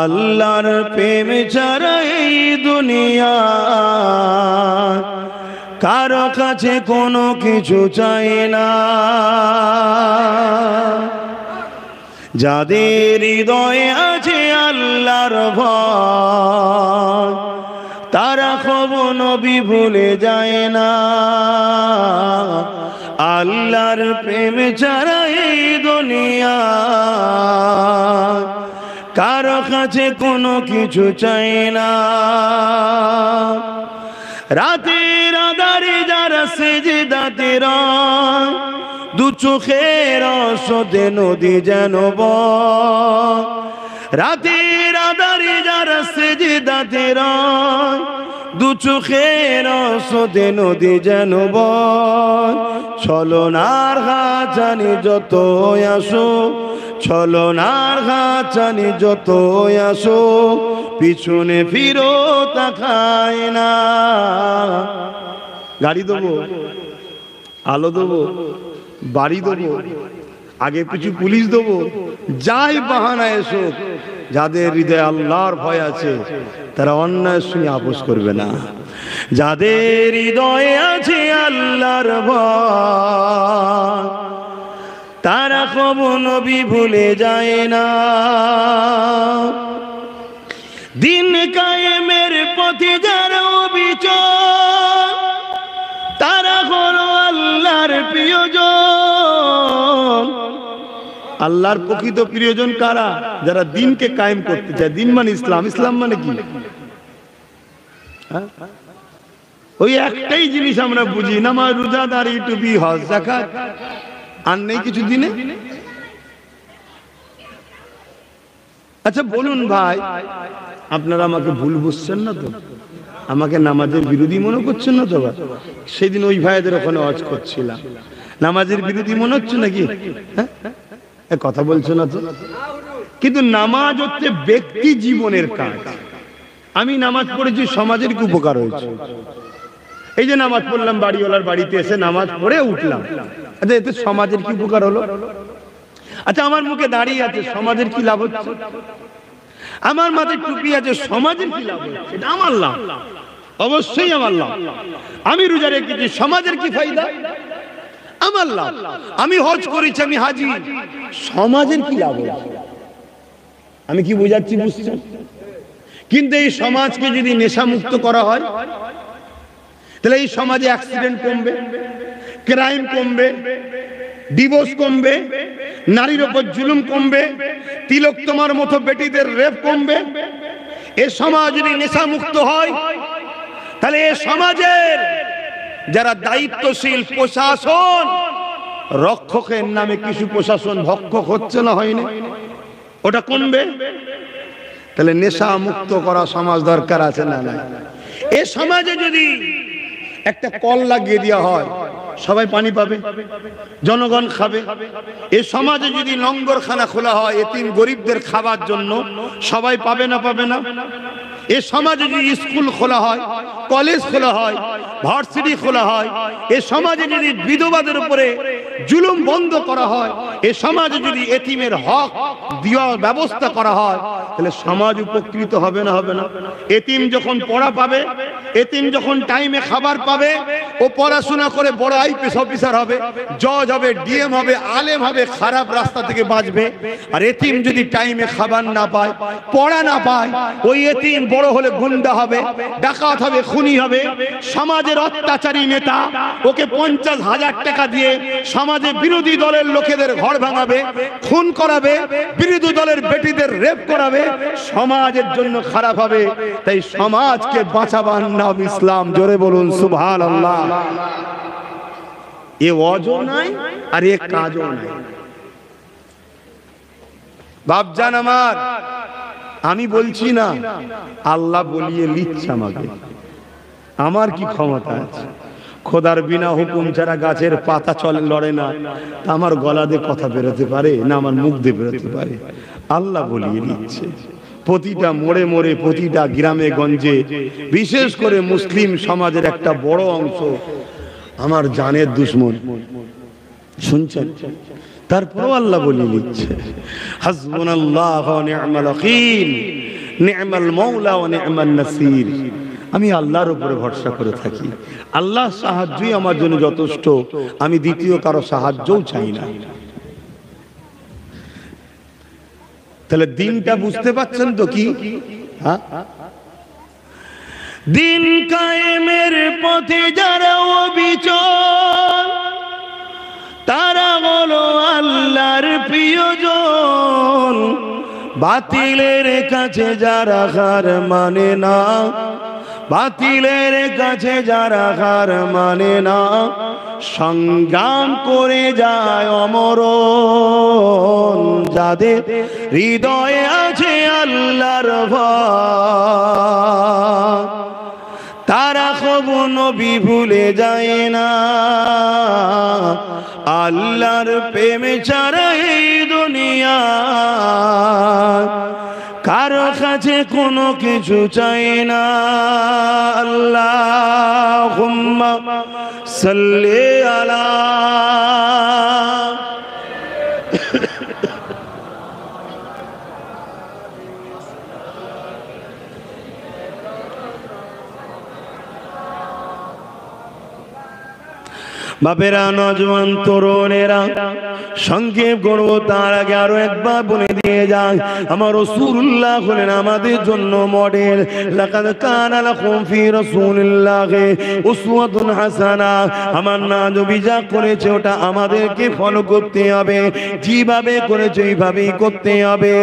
আল্লাহর প্রেম ছাড়া এই দুনিয়া কারো কাছে কোনো কিছু চায় না। যাদের হৃদয়ে আছে আল্লাহর ভয়, তারা কবু নবী ভুলে যায় না। আল্লাহর প্রেম ছাড়া এই দুনিয়া কারো কাছে কোনো কিছু চায় না। রাতের আঁধারে যারা সেজদাতে রয়, দু চোখের আঁসুতে নদী যেন বয়। রাতের আঁধারে যারা সেজদাতে রয়, দু চোখের আঁসুতে নদী যেন বয়। ছলনার ঘাচানি যত আসো, ছলনার ঘাচানি যত আসো, পিছনে ফিরো তাকায় না। গাড়ি দেবো, আলো দেবো, বাড়ি দেবো, আগে পিছু পুলিশ দেবো, যাই বাহানা এসো, যাদের হৃদয়ে আল্লাহর ভয় আছে তারা অন্যায়ের সঙ্গে আপোষ করবে না। যাদের হৃদয়ে আছে আল্লাহর ভয়, তারা কবু নবী ভুলে যায় না। দিন কায়েমের পথে যারা অবিচল, তারা হলো আল্লাহর প্রিয়জন। আল্লাহর প্রকৃত প্রিয়জন কারা? যারা দিনকে কায়েম করতে চায়। দিন মানে ইসলাম। ইসলাম মানে কি? ওই একটাই জিনিস আমরা বুঝি, নামাজ, রোজা, দাড়ি, টুপি, হজ, যাকাত, আর নেই কিছু দিনে। আচ্ছা বলুন ভাই, আপনারা আমাকে ভুল বুঝছেন না তো? আমাকে নামাজের বিরোধী মনে করছেন না তো? সেদিন ওই ভাইদের ওখানে ওয়াজ করছিলাম, নামাজের বিরোধী মনে হচ্ছে নাকি? কথা বলছো না তো? কিন্তু নামাজ হচ্ছে ব্যক্তি জীবনের কাজ। আমি নামাজ পড়েছি, সমাজের কি উপকার হয়েছে? এই যে নামাজ পড়লাম, বাড়িওয়ালার বাড়িতে এসে নামাজ পড়ে উঠলাম, আচ্ছা এতে সমাজের কি উপকার হলো? আচ্ছা আমার মুখে দাঁড়িয়ে আছে, সমাজের কি লাভ হচ্ছে? আমার মাথায় টুপি আছে, সমাজের কি লাভ হচ্ছে? এটা আমার লাভ, অবশ্যই আমার লাভ। আমি রোজা রেখেছি, সমাজের কি ফায়দা? আমার লাভ। আমি হজ করেছি, আমি হাজি, সমাজের কি লাভ হচ্ছে? আমি কি বোঝাচ্ছি বুঝছেন? কিন্তু এই সমাজকে যদি নেশা মুক্ত করা হয়, তাহলে এই সমাজে অ্যাক্সিডেন্ট কমবে, ক্রাইম কমবে, ডিভোর্স কমবে, নারীর উপর জুলুম কমবে, তিলক তোমার মতো বেটিদের রেপ কমবে। এই সমাজ যদি নেশা মুক্ত হয়, তাহলে এই সমাজের যারা দায়িত্বশীল প্রশাসন, রক্ষকের নামে কিছু প্রশাসন ভক্ষক হচ্ছে না, হয়নি? ওটা কমবে। তাহলে নেশা মুক্ত করা সমাজ দরকার আছে না নাই? এ সমাজে যদি একটা কল লাগিয়ে দেওয়া হয়, সবাই পানি পাবে, জনগণ খাবে। এ সমাজে যদি লঙ্গরখানা খোলা হয় এতিম গরিবদের খাবার জন্য, সবাই পাবে না পাবে না? এ সমাজে যদি স্কুল খোলা হয়, কলেজ খোলা হয়, ভার্সিটি খোলা হয়, এ সমাজে যদি বিধবাদের উপরে জুলুম বন্ধ করা হয়, এ সমাজে যদি এতিমের হক দেওয়ার ব্যবস্থা করা হয়, তাহলে সমাজ উপকৃত হবে না হবে না? এতিম যখন পড়া পাবে, এতিম যখন টাইমে খাবার পাবে, ও পড়াশোনা করে বড় আইপিএস অফিসার হবে, জজ হবে, ডিএম হবে, আলেম হবে, খারাপ রাস্তা থেকে বাঁচবে। আর এতিম যদি টাইমে খাবার না পায়, পড়া না পায়, ওই এতিম বড় হলে গুন্ডা হবে, ডাকাত হবে, খুনি হবে। সমাজের অত্যাচারী নেতা ওকে 50,000 টাকা দিয়ে সমাজে বিরোধী দলের লোকেদের ঘর ভাঙাবে, খুন করাবে, বিরোধী দলের বেটিদের রেপ করাবে। সমাজের জন্য খারাপ হবে। তাই সমাজকে বাঁচাবার নাম ইসলাম। জোরে বলুন সুবহানাল্লাহ। এ ওয়াজও নাই আর এ কাজও নাই। বাপজান আমার, আমি বলছি না, আল্লাহ বলিয়ে লিখছে আমাকে। আমার কি ক্ষমতা আছে? খোদার বিনা হুকুম ছাড়া গাছের পাতা চলে লড়ে না। আমার গলা দিয়ে কথা বেরোতে পারে না, আমার মুখ দিয়ে বেরোতে পারে? আল্লাহ বলিয়ে দিচ্ছে। প্রতিটা মোড়ে মোড়ে, প্রতিটা গ্রামে গঞ্জে, বিশেষ করে মুসলিম সমাজের একটা বড় অংশ আমার জানের দুশ্মন। শুনছেন? তারপরও আল্লাহ বলিয়ে দিচ্ছে, হাসবুনাল্লাহু ওয়া নি'মাল ওয়াকিল, নি'মাল মাওলা ওয়া নি'মান নাসির। আমি আল্লাহর উপরে ভরসা করে থাকি। আল্লাহ সাহায্যই আমার জন্য যথেষ্ট। আমি দ্বিতীয় কারো সাহায্যও চাই না। তাহলে দিনটা বুঝতে পাচ্ছেন তো কি? হ্যাঁ, দিন কায়েমের পথে যারা অবিচল, তারা হলো আল্লাহর প্রিয়জন। বাতিলের কাছে যারা হার মানে না, বাতিলের কাছে যারা হার মানে না, সংগ্রাম করে যায় অমরণ। যাদের হৃদয়ে আছে আল্লাহর ভয়, তারা কবু নবী ভুলে যায় না। আল্লাহর প্রেমে ছাড়া এই দুনিয়া কারো কাছে কোনো কিছু চাই না। আল্লাহুম্মা সাল্লি আলা বাপেরা, নজওয়ান তরুণেরা, সংক্ষেপ করব তার আগে আরো একবার বলে দিয়ে যান, আমার রাসূলুল্লাহ হলেন আমাদের জন্য মডেল। লাকাদ কানা লাকুম ফি রাসূলিল্লাহি উসওয়াতুন হাসানা। আমার নবী যা করেছে ওটা আমাদেরকে ফলো করতে হবে, যেভাবে করেছে এইভাবেই করতে হবে।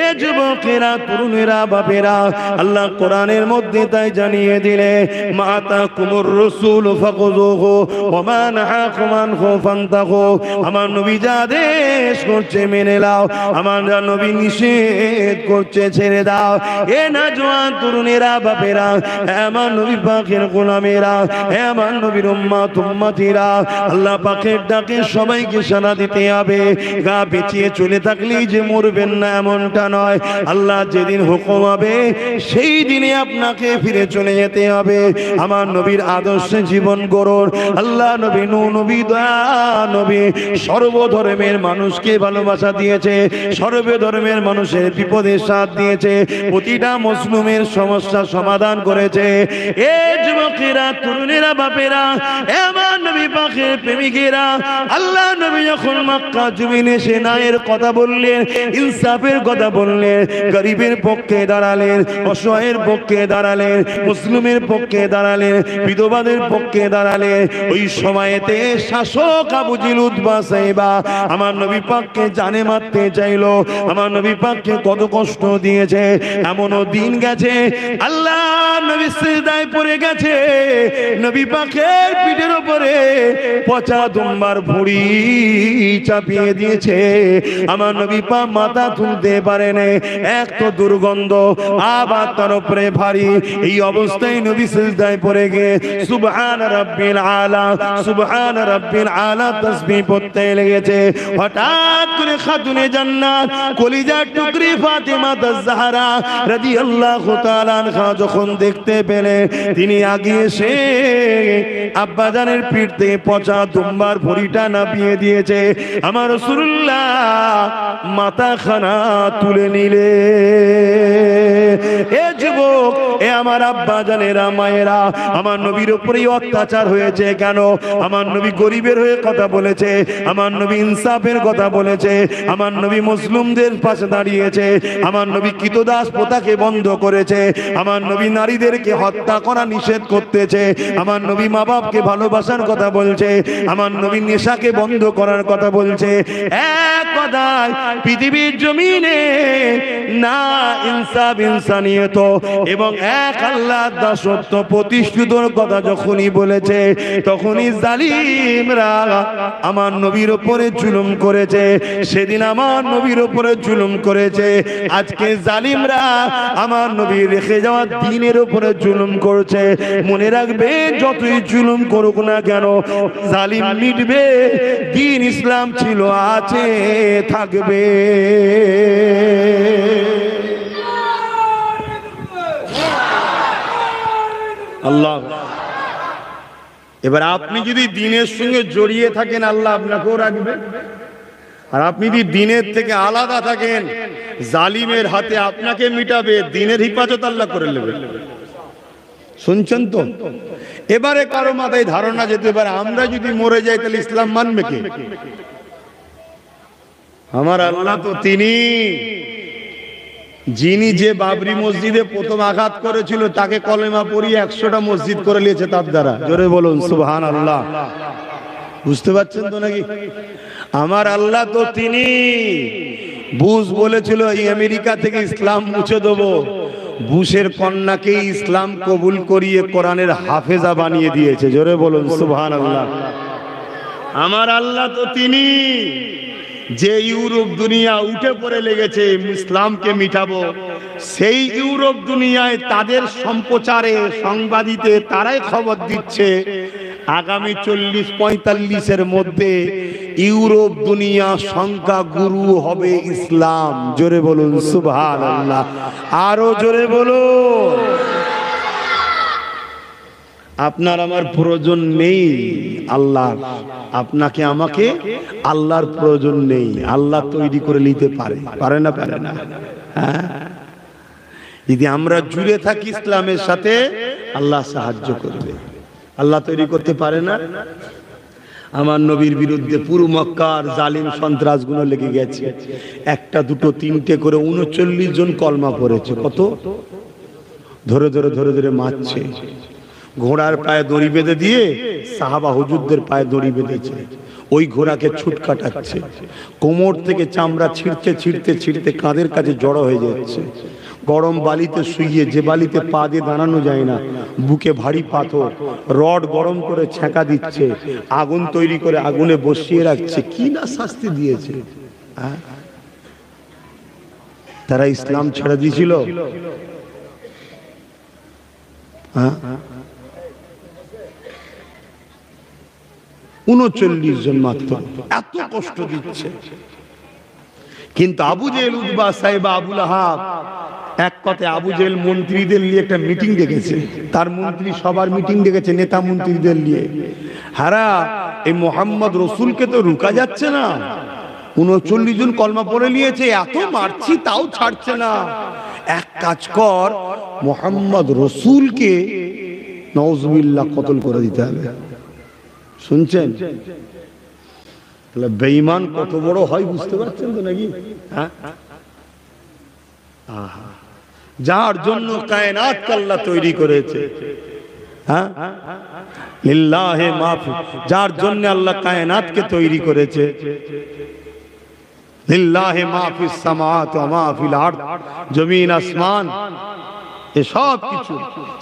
এ যুবকেরা, তরুণেরা, বাপেরা, আল্লাহ কোরআনের মধ্যে তাই জানিয়ে দিলে, মাতাকুমুর রাসূল ফাখুযুহু ওয়া মা নাহাকুম আনহু ফান্তাহু। আমার নবী যা আদেশ করছে মেনে নাও, আমার নবী নিষেধ করছে ছেড়ে দাও। এ নওজোয়ান তরুণেরা, বাপেরা, আমার নবী পাকের গোলামেরা, আমার নবীর উম্মত উম্মতিরা, আল্লাহ পাকের ডাকে সবাইকে সাড়া দিতে হবে। গা পেঁচিয়ে চলে থাকলেই যে মরবেন না এমনটা নয়। আল্লাহ যেদিন হুকুম হবে সেই দিনে আপনাকে ফিরে চলে যেতে হবে। আমার নবীর আদর্শে জীবন গড়ুন। আল্লাহ নবী, নবী, দয়া নবী সর্বধর্মের মানুষকে ভালোবাসা দিয়েছে, সর্বধর্মের মানুষের বিপদের সাথ দিয়েছে, প্রতিটা মুসলিমের সমস্যা সমাধান করেছে। এ যুবকেরা, তরুণেরা, বাপেরা, আমার নবী পাকের প্রেমিকেরা, আল্লাহ নবী যখন মক্কা জমিনে এসে ন্যায়ের কথা বললেন, ইনসাফের কথা বললেন, গরিবের পক্ষে দাঁড়ালেন, অসহায়ের পক্ষে দাঁড়ালেন, মুসলিমের পক্ষে দাঁড়ালেন, বিধবাদের পক্ষে দাঁড়ালেন। ওই সময়ে সময়েতে শাসক আবু জিল উতবা সাইবা আমার নবী পাককে জানে মারতে চাইলো, আমার নবী পাককে কত কষ্ট দিয়েছে। এমনও দিন গেছে আল্লাহ নবী সিজদায় পড়ে গেছে, নবী পাকের পিঠের উপরে পচা দুম্বার ভুঁড়ি চাপিয়ে দিয়েছে, আমার নবী পাক মাথা তুলতে পারে না, এক তো দুর্গন্ধ আবার তার উপরে ভারী। এই অবস্থায় নবী সিজদায় পড়ে গিয়ে সুবহান রাব্বিল আলা সুবহান রাব্বিল আলা তাসবিহ পড়তে লেগেছে। হঠাৎ করে খাতুনে জান্নাত কলিজার টুকরি ফাতেমা আয-জাহরা রাদিয়াল্লাহু তাআলা আনহা যখন দেখতে পেলে, তিনি আগে এসে আব্বাজানের পিঠ থেকে পচা দুম্বার ভুঁড়িটা নাপিয়ে দিয়েছে। আমার রাসূলুল্লাহ মাথাখানা তুলে নিলে, এ যুবক, এ আমার আব্বাজানেরা মায়েরা, আমার নবীর উপরেই অত্যাচার হয়েছে কেন? আমার নবী গরিবের হয়ে কথা বলেছে, আমার নবী ইনসাফের কথা বলেছে, আমার নবী মুসলিমদের পাশে দাঁড়িয়েছে, আমার নবী কৃতদাস প্রথাকে বন্ধ করেছে, আমার নবী নারীদেরকে হত্যা করা নিষেধ করতেছে, আমার নবী মা বাপকে ভালোবাসার কথা বলছে, আমার নবী নেশাকে বন্ধ করার কথা বলছে। এক কথায় পৃথিবীর জমিনে না ইনসাফ ইনসানিয়ত এবং এক আল্লাহর দাসত্ব প্রতিষ্ঠিতর কথা যখনই বলেছে, তখনই জালিমরা আমার নবীর উপরে জুলুম করেছে। সেদিন আমার নবীর উপরে জুলুম করেছে, আজকে জালিমরা আমার নবী রেখে যাওয়া দ্বীনের উপরে জুলুম করছে। মনে রাখবে, যতই জুলুম করুক না কেন, জালিম মিটবে, দ্বীন ইসলাম ছিল, আছে, থাকবে। আল্লাহ, এবার আপনি যদি দ্বীনের সঙ্গে জড়িয়ে থাকেন, আল্লাহ আপনাকেও রাখবে। আর আপনি যদি দ্বীনের থেকে আলাদা থাকেন, জালিমের হাতে আপনাকে মিটাবে, দ্বীনের হিফাজত আল্লাহ করে নেবে। শুনছেন তো? এবারে কারো মাথায় ধারণা যেতে পারে, আমরা যদি মরে যাই তাহলে ইসলাম মানবে কে? আমার আল্লাহ তো তিনি, যিনি যে বাবরি মসজিদে প্রথম আঘাত করেছিল, তাকে কলেমা পড়িয়ে 100টা মসজিদ করে নিয়েছে তার দ্বারা। জোরে বলুন সুবহানাল্লাহ। বুঝতে পারছেন তো নাকি? আমার আল্লাহ তো তিনি। বুশ বলেছিল এই আমেরিকা থেকে ইসলাম মুছে দেবো, বুশের কন্যাকে ইসলাম কবুল করিয়ে কোরআনের হাফেজা বানিয়ে দিয়েছে। জোরে বলুন সুবহানাল্লাহ। আমার আল্লাহ তো তিনি, যে ইউরোপ দুনিয়া উঠে পড়ে লেগেছে ইসলামকে মিটাবো, সেই ইউরোপ দুনিয়ায় তাদের সম্প্রচারে সংবাদিতে তারাই খবর দিচ্ছে আগামী 40-45-এর মধ্যে ইউরোপ দুনিয়া সংখ্যা গুরু হবে ইসলাম। জোরে বলুন সুবহানাল্লাহ। আরো জোরে বলুন। আপনার আমার প্রয়োজন নেই আল্লাহর, আপনাকে আমাকে আল্লাহর প্রয়োজন নেই। আল্লাহ তৈরি করে নিতে পারে, পারে না? পারে না? হ্যাঁ, যদি আমরা জুড়ে থাকি ইসলামের সাথে, আল্লাহ সাহায্য করবে। আল্লাহ তৈরি করতে পারে না? আমার নবীর বিরুদ্ধে পুরো মক্কার জালিম সন্ত্রাসগুলো লেগে গেছে, একটা দুটো তিনটে করে 39 জন কলমা পড়েছে। কত? ধরে ধরে ধরে ধরে মারছে, ঘোড়ার পায়ে দড়ি বেঁধে দিয়ে সাহাবা হুজুরদের পায়ে দড়ি বেঁধেছে, ওই ঘোড়াকে ছুট কাটাচ্ছে, কোমর থেকে চামড়া ছিঁড়তে ছিঁড়তে ছিঁড়তে কাঁধের কাছে জড়ো হয়ে যাচ্ছে, গরম বালিতে শুইয়ে, যে বালিতে পা দিয়ে দাঁড়ানো যায় না, বুকে ভারী পাথর, রড গরম করে ছ্যাঁকা দিচ্ছে, আগুন তৈরি করে আগুনে বসিয়ে রাখছে। কি না শাস্তি দিয়েছে! তারা ইসলাম ছেড়ে দিয়েছিল? হ্যাঁ, 39 জন মাত্র, এত কষ্ট দিচ্ছে। কিন্তু আবু জেহেল, উতবা, সাইবা, আবুল আহাব, এক কথায় আবু জেহেল মন্ত্রীদের নিয়ে একটা মিটিং ডেকেছে, তার মন্ত্রী সবার মিটিং ডেকেছে, নেতা মন্ত্রীদের নিয়ে। হারা, এই মোহাম্মদ রসুলকে তো রুকা যাচ্ছে না, 39 জন কলমা পড়ে নিয়েছে, এত মারছি তাও ছাড়ছে না, এক কাজ কর, মোহাম্মদ রসুলকে নাউজুবিল্লাহ কতল করে দিতে হবে। শুনছেন? তাহলে বেঈমান কত বড় হয় বুঝতে পারছেন তো নাকি? হ্যাঁ, যার জন্য কায়নাত আল্লাহ তৈরি করেছে, হ্যাঁ, লিল্লাহি মা ফি, যার জন্য আল্লাহ কায়নাতকে তৈরি করেছে। লিল্লাহি মা ফিস সামাওয়াতি ওয়া মা ফিল আরদ, জমিন আসমান এসব কিছু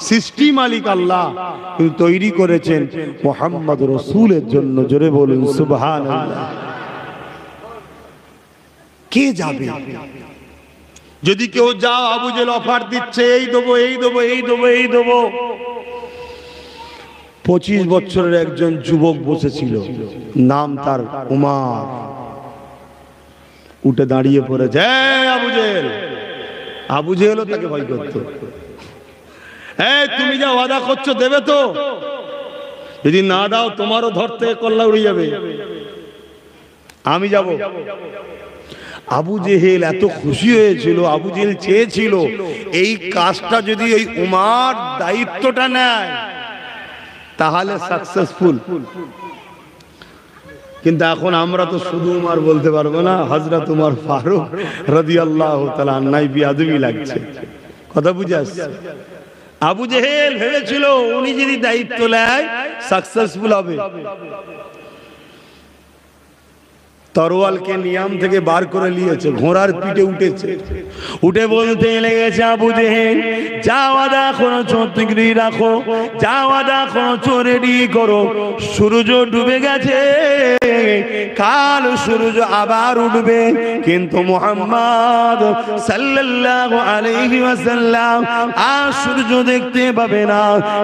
সৃষ্টি মালিক আল্লাহ, কিন্তু তৈরি করেছেন মুহাম্মদ রাসূলের জন্য। জোরে বলুন সুবহানাল্লাহ। কে যাবে? যদি কেউ যাও, আবু জেল অফার দিচ্ছে, এই দেবো, এই দেবো, এই দেবো, এই দেবো। 25 বছরের একজন যুবক বসেছিল, নাম তার উমার, উঠে দাঁড়িয়ে পড়েছে, আবু জেল। আবু জেলও তাকে ভয় করত। তুমি যা ওয়াদা করছো দেবে তো? যদি না দাও তোমারও ধরতে কল্লা উড়ে যাবে, আমি যাব। আবু জেহেল এত খুশি হয়েছিল, আবু জেহেল চেয়েছিল এই কাজটা যদি এই উমার দায়িত্বটা নেয় তাহলে সাকসেসফুল। কিন্তু এখন আমরা তো শুধু উমার বলতে পারবো না, হযরত উমর ফারুক রাদিয়াল্লাহু তাআলা আনহু বিয়াদবি লাগছে। কথা বুঝে আসছে? আবু জেহেল ভেবেছিল উনি যদি দায়িত্ব নেয় সাকসেসফুল হবে। তরোয়ালকে নিয়াম থেকে বার করে নিয়েছে, ঘোড়ার পিঠে উঠেছে, উঠে বলতে লেগেছে, আবু জেহেল যা ওয়াদা করেছো তৈরি রাখো, যা ওয়াদা করেছো রেডি করো। সূর্য ডুবে গেছে, কাল সূর্য আবার উঠবে, কিন্তু মুহাম্মদ সাল্লাল্লাহু আলাইহি ওয়াসাল্লাম আর সূর্য দেখতে পাবে না,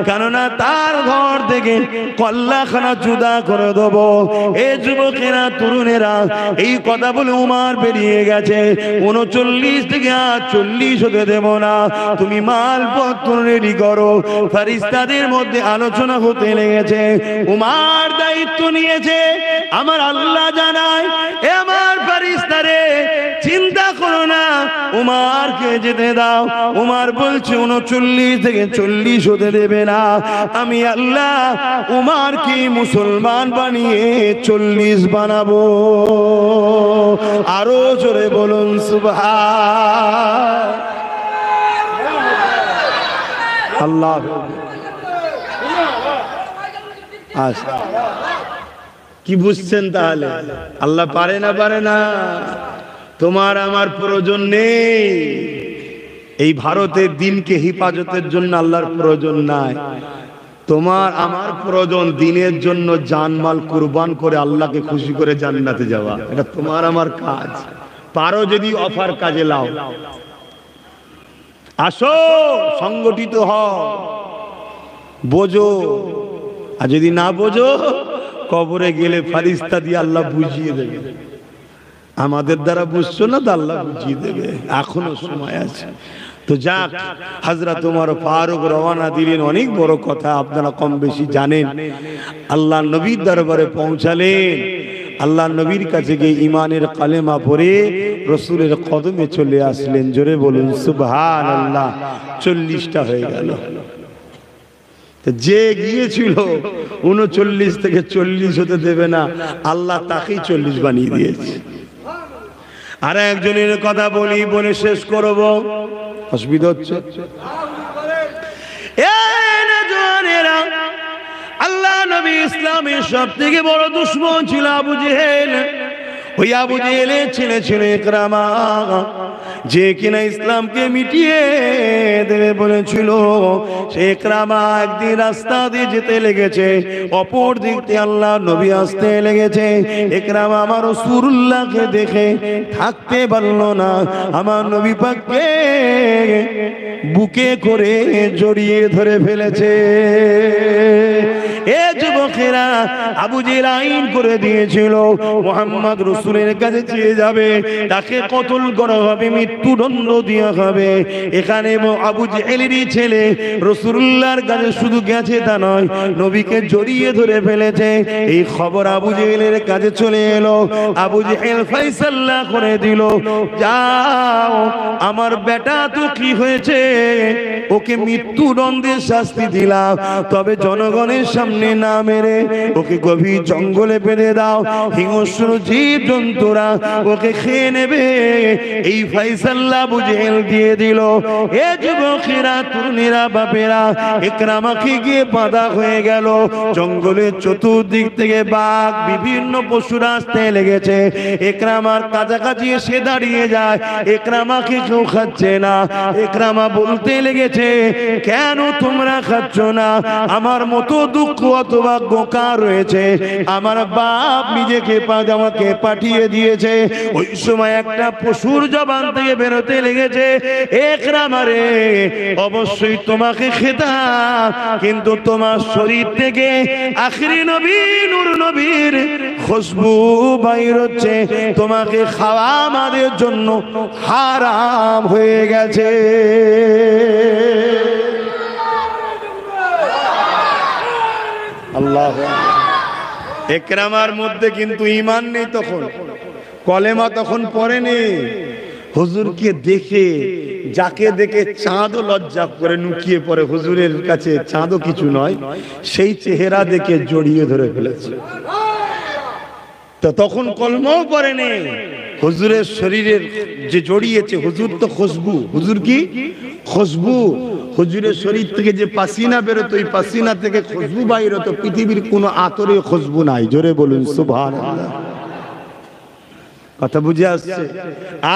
কেননা তার ঘর থেকে কল্লাখানা জুদা করে দেবো। এ যুবকেরা, তরুণেরা, এই কথা বলে উমার বেরিয়ে গেছে। 39 থেকে 40 হতে দেব না, তুমি মালপত্র রেডি করো। ফেরেশতাদের মধ্যে আলোচনা হতে লেগেছে, উমার দায়িত্ব নিয়েছে, আমার আল্লাহ জানায়, এ আমার ফেরেশতারে চিন্তা করো না, উমারকে যেতে দাও। উমার বলছে 39 থেকে 40 হতে দেবে না, আমি আল্লাহ উমারকে মুসলমান বানিয়ে 40 বানাবো। আরো জোরে বলুন সুবহান আল্লাহ। কি বুঝছেন তাহলে? আল্লাহ পারে না? পারে না? তোমার আমার প্রয়োজন নেই। এই ভারতের দিনকে হেফাজতের জন্য আল্লাহর প্রয়োজন নাই। তোমার আমার প্রয়োজন দিনের জন্য জানমাল কুরবান করে আল্লাহকে খুশি করে জান্নাতে যাওয়া। এটা তোমার আমার কাজ। পারো যদি অফার কাজে লাও, আসো, সংগঠিত হও, বোঝো। আর যদি না বোঝো, কবরে গেলে ফারিস্তা দিয়ে আল্লাহ বুঝিয়ে দেবে। আমাদের দ্বারা বুঝছো না তো আল্লাহ বুঝিয়ে দেবে, এখনো সময় আছে। তো যাক, হযরত ওমর ফারুক রওনা দিলেন। অনেক বড় কথা, আপনারা কম বেশি জানেন। আল্লাহ নবীর দরবারে পৌঁছালেন। আল্লাহ নবীর কাছে গিয়ে ইমানের কালেমা পড়ে রাসূলের কদমে চলে আসলেন। জোরে বলুন সুবহানাল্লাহ। 40টা হয়ে গেল। যে গিয়েছিল 39 থেকে 40 হতে দেবে না, আল্লাহ তাকেই 40 বানিয়ে দিয়েছে। আর একজনের কথা বলি, বলে শেষ করব, অসুবিধা হচ্ছে। আল্লাহ নবী ইসলামের সব থেকে বড় দুশমন ছিল আবু জেহেল। ওই আবু জেহেলের ছেলে ছিল ইকরামা, যে কিনা ইসলামকে মিটিয়ে দেবে বলেছিল। সে ইকরামা একদিন রাস্তা দিয়ে যেতে লেগেছে, অপর দিক থেকে আল্লাহ নবী আসতে লেগেছে। ইকরামা আমার রাসূলুল্লাহকে দেখে থাকতে পারল না, আমার নবী পাককে বুকে করে জড়িয়ে ধরে ফেলেছে। এ যুবকেরা, আবু জেহেল আইন করে দিয়েছিল মুহাম্মদ রাসূলের কাছে চেয়ে যাবে, তাকে কতল করা হবে, মৃত্যুদণ্ড দেওয়া হবে। এখানে আবু জেহেলেরই ছেলে রাসূলুল্লাহর কাছে শুধু গেছে তা নয়, নবীকে জড়িয়ে ধরে ফেলেছে। এই খবর আবু জেহেলের কাছে চলে এলো। আবু জেহেল ফয়সালা করে দিল, যাও, আমার বেটা তো কি হয়েছে, ওকে মৃত্যুদণ্ডের শাস্তি দিলাম, তবে জনগণের সামনে সামনে না মেরে ওকে গভীর জঙ্গলে বেঁধে দাও, হিংস্র জীব জন্তুরা ওকে খেয়ে নেবে। এই ফয়সালা আবু জেহেল দিয়ে দিল। এ যুবকেরা, তরুণীরা, বাপেরা, ইকরামাকে গিয়ে বাঁধা হয়ে গেল। জঙ্গলের চতুর্দিক থেকে বাঘ, বিভিন্ন পশুরা আসতে লেগেছে। ইকরামার কাছাকাছি এসে দাঁড়িয়ে যায়। ইকরামাকে কেউ খাচ্ছে না। ইকরামা বলতে লেগেছে, কেন তোমরা খাচ্ছ না? আমার মতো দুঃখ অথবা বোকা রয়েছে। আমার বাপ নিজেকে আমাকে পাঠিয়ে দিয়েছে। ওই সময় একটা পশুর জবান থেকে বেরোতে লেগেছে, ইকরামা রে, অবশ্যই তোমাকে খেতাম, কিন্তু তোমার শরীর থেকে আখিরি নবী নূর নবীর খুশবু বাইর হচ্ছে, তোমাকে খাওয়া আমাদের জন্য হারাম হয়ে গেছে। আল্লাহ, ইকরামার মধ্যে কিন্তু ঈমান নেই, তখন কলেমা তখন পড়েনি। হুজুরকে দেখে, যাকে দেখে চাঁদও লজ্জা করে নুকিয়ে পড়ে, হুজুরের কাছে চাঁদও কিছু নয়, সেই চেহারা দেখে জড়িয়ে ধরে ফেলেছে। তো তখন কলমাও পড়েনি। হুজুরের শরীরের যে জড়িয়েছে, হুজুর তো খুশবু। হুজুর কি খুশবু? হুজুরের শরীর থেকে যে পাসিনা বেরোতো, ওই পাসিনা থেকে খুশবু বাইর হতো। পৃথিবীর কোনো আতরে খুশবু নাই। জোরে বলুন সুবহানাল্লাহ। কথা বুঝে আসছে?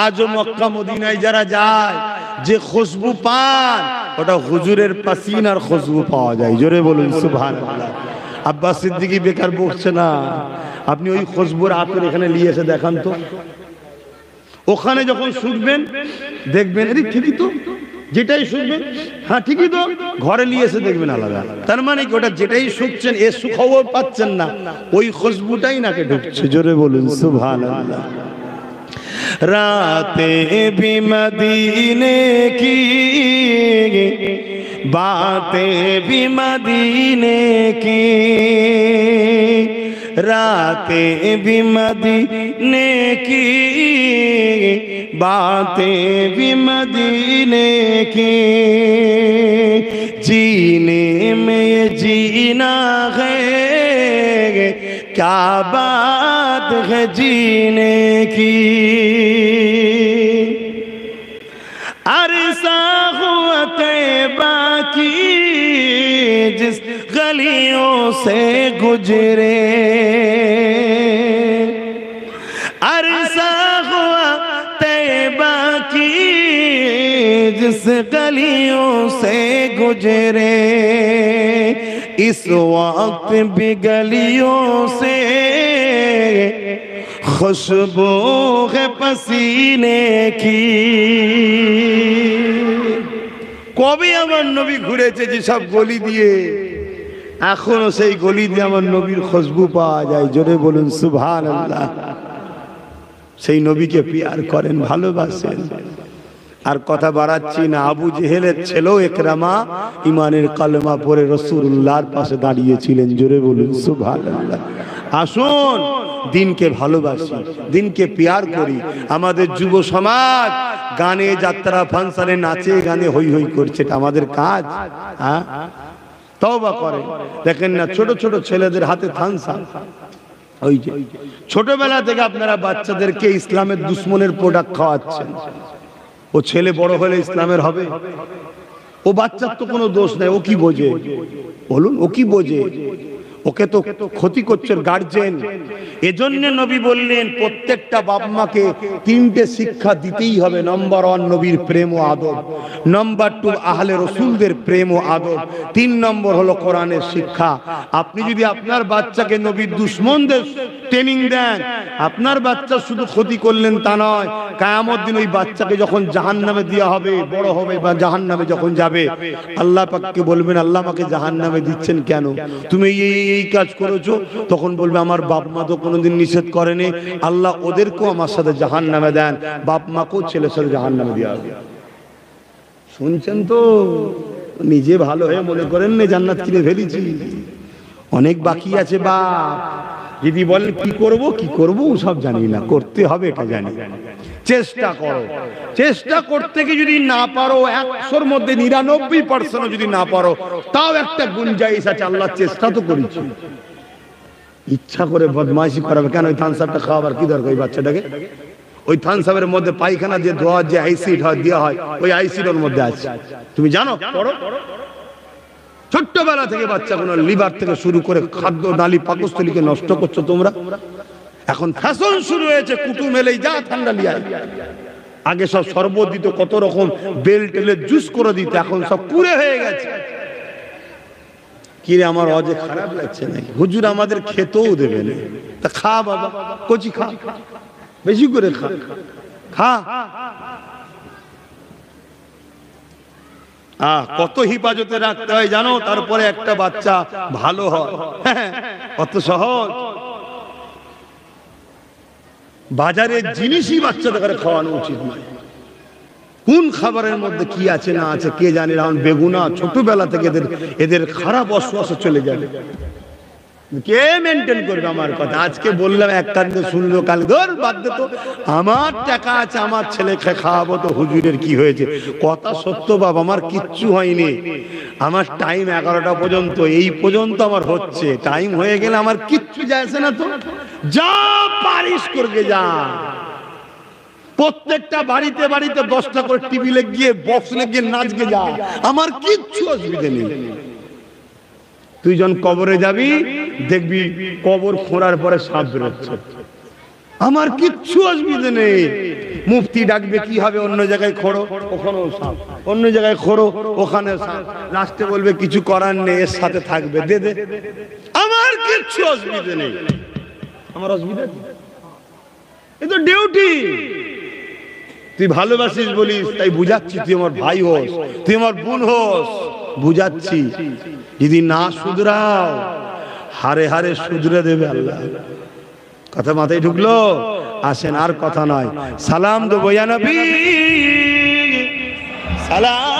আজও মক্কা মদিনায় যারা যায়, যে খুশবু পান, ওটা হুজুরের পাসিনার খুশবু পাওয়া যায়। জোরে বলুন সুবহানাল্লাহ। আব্বাস সিদ্দিকী বেকার বসছে না। আপনি ওই খুশবুর আতর এখানে নিয়ে এসে দেখান তো। ওখানে যখন শুকবেন দেখবেন, আরে ঠিকই তো, যেটাই শুকবেন, হ্যাঁ ঠিকই তো, ঘরে নিয়ে এসে দেখবেন আলাদা। তার মানে কি, ওটা যেটাই শুকছেন, এ সুখবর পাচ্ছেন না, ওই খুশবুটাই নাকে ঢুকছে। জোরে বলুন সুবহানাল্লাহ। রাতে भी मदीने की, बातें भी मदीने की, रातें भी मदीने की, बातें भी मदीने की, जीने में ये जीना है, क्या बात है जीने की। अरसा हुआ तैबा की, जिस गलियों से गुजरे, अरसा हुआ तैबा की, जिस गलियों से गुजरे, इस वक्त भी गलियों से खुशबू है पसीने की। কবে আমার নবী ঘুরেছে যে সব গলি দিয়ে, এখনো সেই গলি দিয়ে আমার নবীর খুশবু পাওয়া যায়। জোরে বলুন সুবহানাল্লাহ। সেই নবীকে পিয়ার করেন, ভালোবাসেন। আর কথা বাড়াচ্ছি না। আবু জেহেলের ছেলেও ইকরামা ইমানের কালেমা পড়ে রাসূলুল্লাহর পাশে দাঁড়িয়েছিলেন। জোরে বলুন সুবহানাল্লাহ। আসুন দিনকে ভালোবাসি, দিনকে পিয়ার করি। আমাদের যুব সমাজ গানে, যাত্রা, ফাংশনে, নাচে গানে হই হই করছে, এটা আমাদের কাজ? হ্যাঁ, তওবা করে। দেখেন না, ছোট ছোট ছেলেদের হাতে থানসা। ওই যে ছোটবেলা থেকে আপনারা বাচ্চাদেরকে ইসলামের দুশ্মনের প্রোডাক্ট খাওয়াচ্ছেন। ও ছেলে বড় হলে ইসলামের হবে? ও বাচ্চার তো কোনো দোষ নাই। ও কি বোঝে বলুন? ও কি বোঝে? ওকে তো ক্ষতি করছে গার্জেন। এজন্য নবী বললেন, প্রত্যেকটা বাপ মাকে তিনটে শিক্ষা দিতেই হবে। নাম্বার 1 নবীর প্রেম ও আদব, নাম্বার 2 আহলে রসুলদের প্রেম ও আদব, 3 নম্বর হলো কোরআনের শিক্ষা। আপনি যদি আপনার বাচ্চাকে নবীর দুশমনদের ট্রেনিং দেন, আপনার বাচ্চা শুধু ক্ষতি করলেন তা নয়, কিয়ামত দিন ওই বাচ্চাকে যখন জাহান্নামে দেওয়া হবে, বড় হবে বা জাহান্নামে যখন যাবে, আল্লাহ পাককে বলবেন, আল্লাহ আমাকে জাহান্নামে দিচ্ছেন কেন? তুমি এই কাজ করেছো। তখন বলবে, আমার বাপ মা তো কোনোদিন নিষেধ করেনি, আল্লাহ ওদেরকেও আমার সাথে জাহান্নামে দেন। বাপ মাকেও ছেলের সাথে জাহান্নামে দেওয়া হবে। শুনছেন তো? নিজে ভালো হয়ে মনে করেন না জান্নাত কিনে ফেলেছি, অনেক বাকি আছে। বাপ যদি বলেন কি করব সব জানি না, করতে হবে এটা জানি। চেষ্টা করো। চেষ্টা করতে গিয়ে যদি না পারো, 100-র মধ্যে 99% যদি না পারো, তাও একটা গুঞ্জাইশ আছে, আল্লাহ চেষ্টা তো করেছি। ইচ্ছা করে বদমাইশি করাবে কেন? ওই থানসাপটা খাওয়াবার কি দরকার ওই বাচ্চাটাকে? ওই থানসাপের মধ্যে পায়খানা যে ধোয়া যে অ্যাসিড হয় দেওয়া হয়, ওই অ্যাসিডের মধ্যে আছে, তুমি জানো? ছোট্টবেলা থেকে বাচ্চাগুলো লিভার থেকে শুরু করে খাদ্য নালী পাকস্থলীকে নষ্ট করছো তোমরা। এখন ফ্যাশন শুরু হয়েছে, কুটুম এলেই যা ঠান্ডা লিয়া। আগে সব শরবত দিত, কত রকম বেল টেলে জুস করে দিত, এখন সব পুরে হয়ে গেছে। কিরে আমার অজে খারাপ লাগছে নাকি? হুজুর আমাদের খেতেও দেবে না। তা খা বাবা, কচি খা, বেশি করে খা, খা। কত হিফাজতে রাখতে হয় জানো, তারপরে একটা বাচ্চা ভালো হয়। কত সহজ। বাজারের জিনিসই বাচ্চাদের খাওয়ানো উচিত নয়। কোন খাবারের মধ্যে কি আছে না আছে কে জানে। এখন বেগুনা ছোটবেলা থেকে এদের খারাপ অশ্বাস চলে যাবে, কে মেনটেন করবে? আমার কথা আজকে বললাম, এক কান্দে শুনলো, কাল ধর বাদ দে তো, আমার টাকা আছে, আমার ছেলেকে খাওয়াবো তো হুজুরের কি হয়েছে? কথা সত্য বাবা, আমার কিচ্ছু হয়নি, আমার টাইম 11টা পর্যন্ত, এই পর্যন্ত আমার হচ্ছে, টাইম হয়ে গেলে আমার কিচ্ছু যায়ছে না। তো যা পারিস করবে যা। প্রত্যেকটা বাড়িতে বাড়িতে 10টা করে টিভি লাগিয়ে বক্স লাগিয়ে নাচকে যা, আমার কিচ্ছু অসুবিধা নেই। তুই যখন কবরে যাবি দেখবি কবর খোঁড়ার পরে সাপ বেরোচ্ছে, আমার কিচ্ছু অসুবিধা নেই। মুফতি ডাকবে কি হবে, অন্য জায়গায় খোঁড়ো, ওখানেও সাপ, অন্য জায়গায় খোঁড়ো, ওখানে সাপ, লাস্টে বলবে কিছু করার নেই, এর সাথে থাকবে, দে দে, আমার কিচ্ছু অসুবিধা নেই। আমার অসুবিধা, এ তো ডিউটি। তুই ভালোবাসিস বলিস তাই বুঝাচ্ছি, তুই আমার ভাই হোস, তুই আমার বোন হোস, বুঝাচ্ছি। যদি না শুধরাও, হারে হারে শুধরে দেবে আল্লাহ। কথা মাথায় ঢুকলো? আসেন, আর কথা নয়, সালাম দেবো ইয়া নবী, সালাম।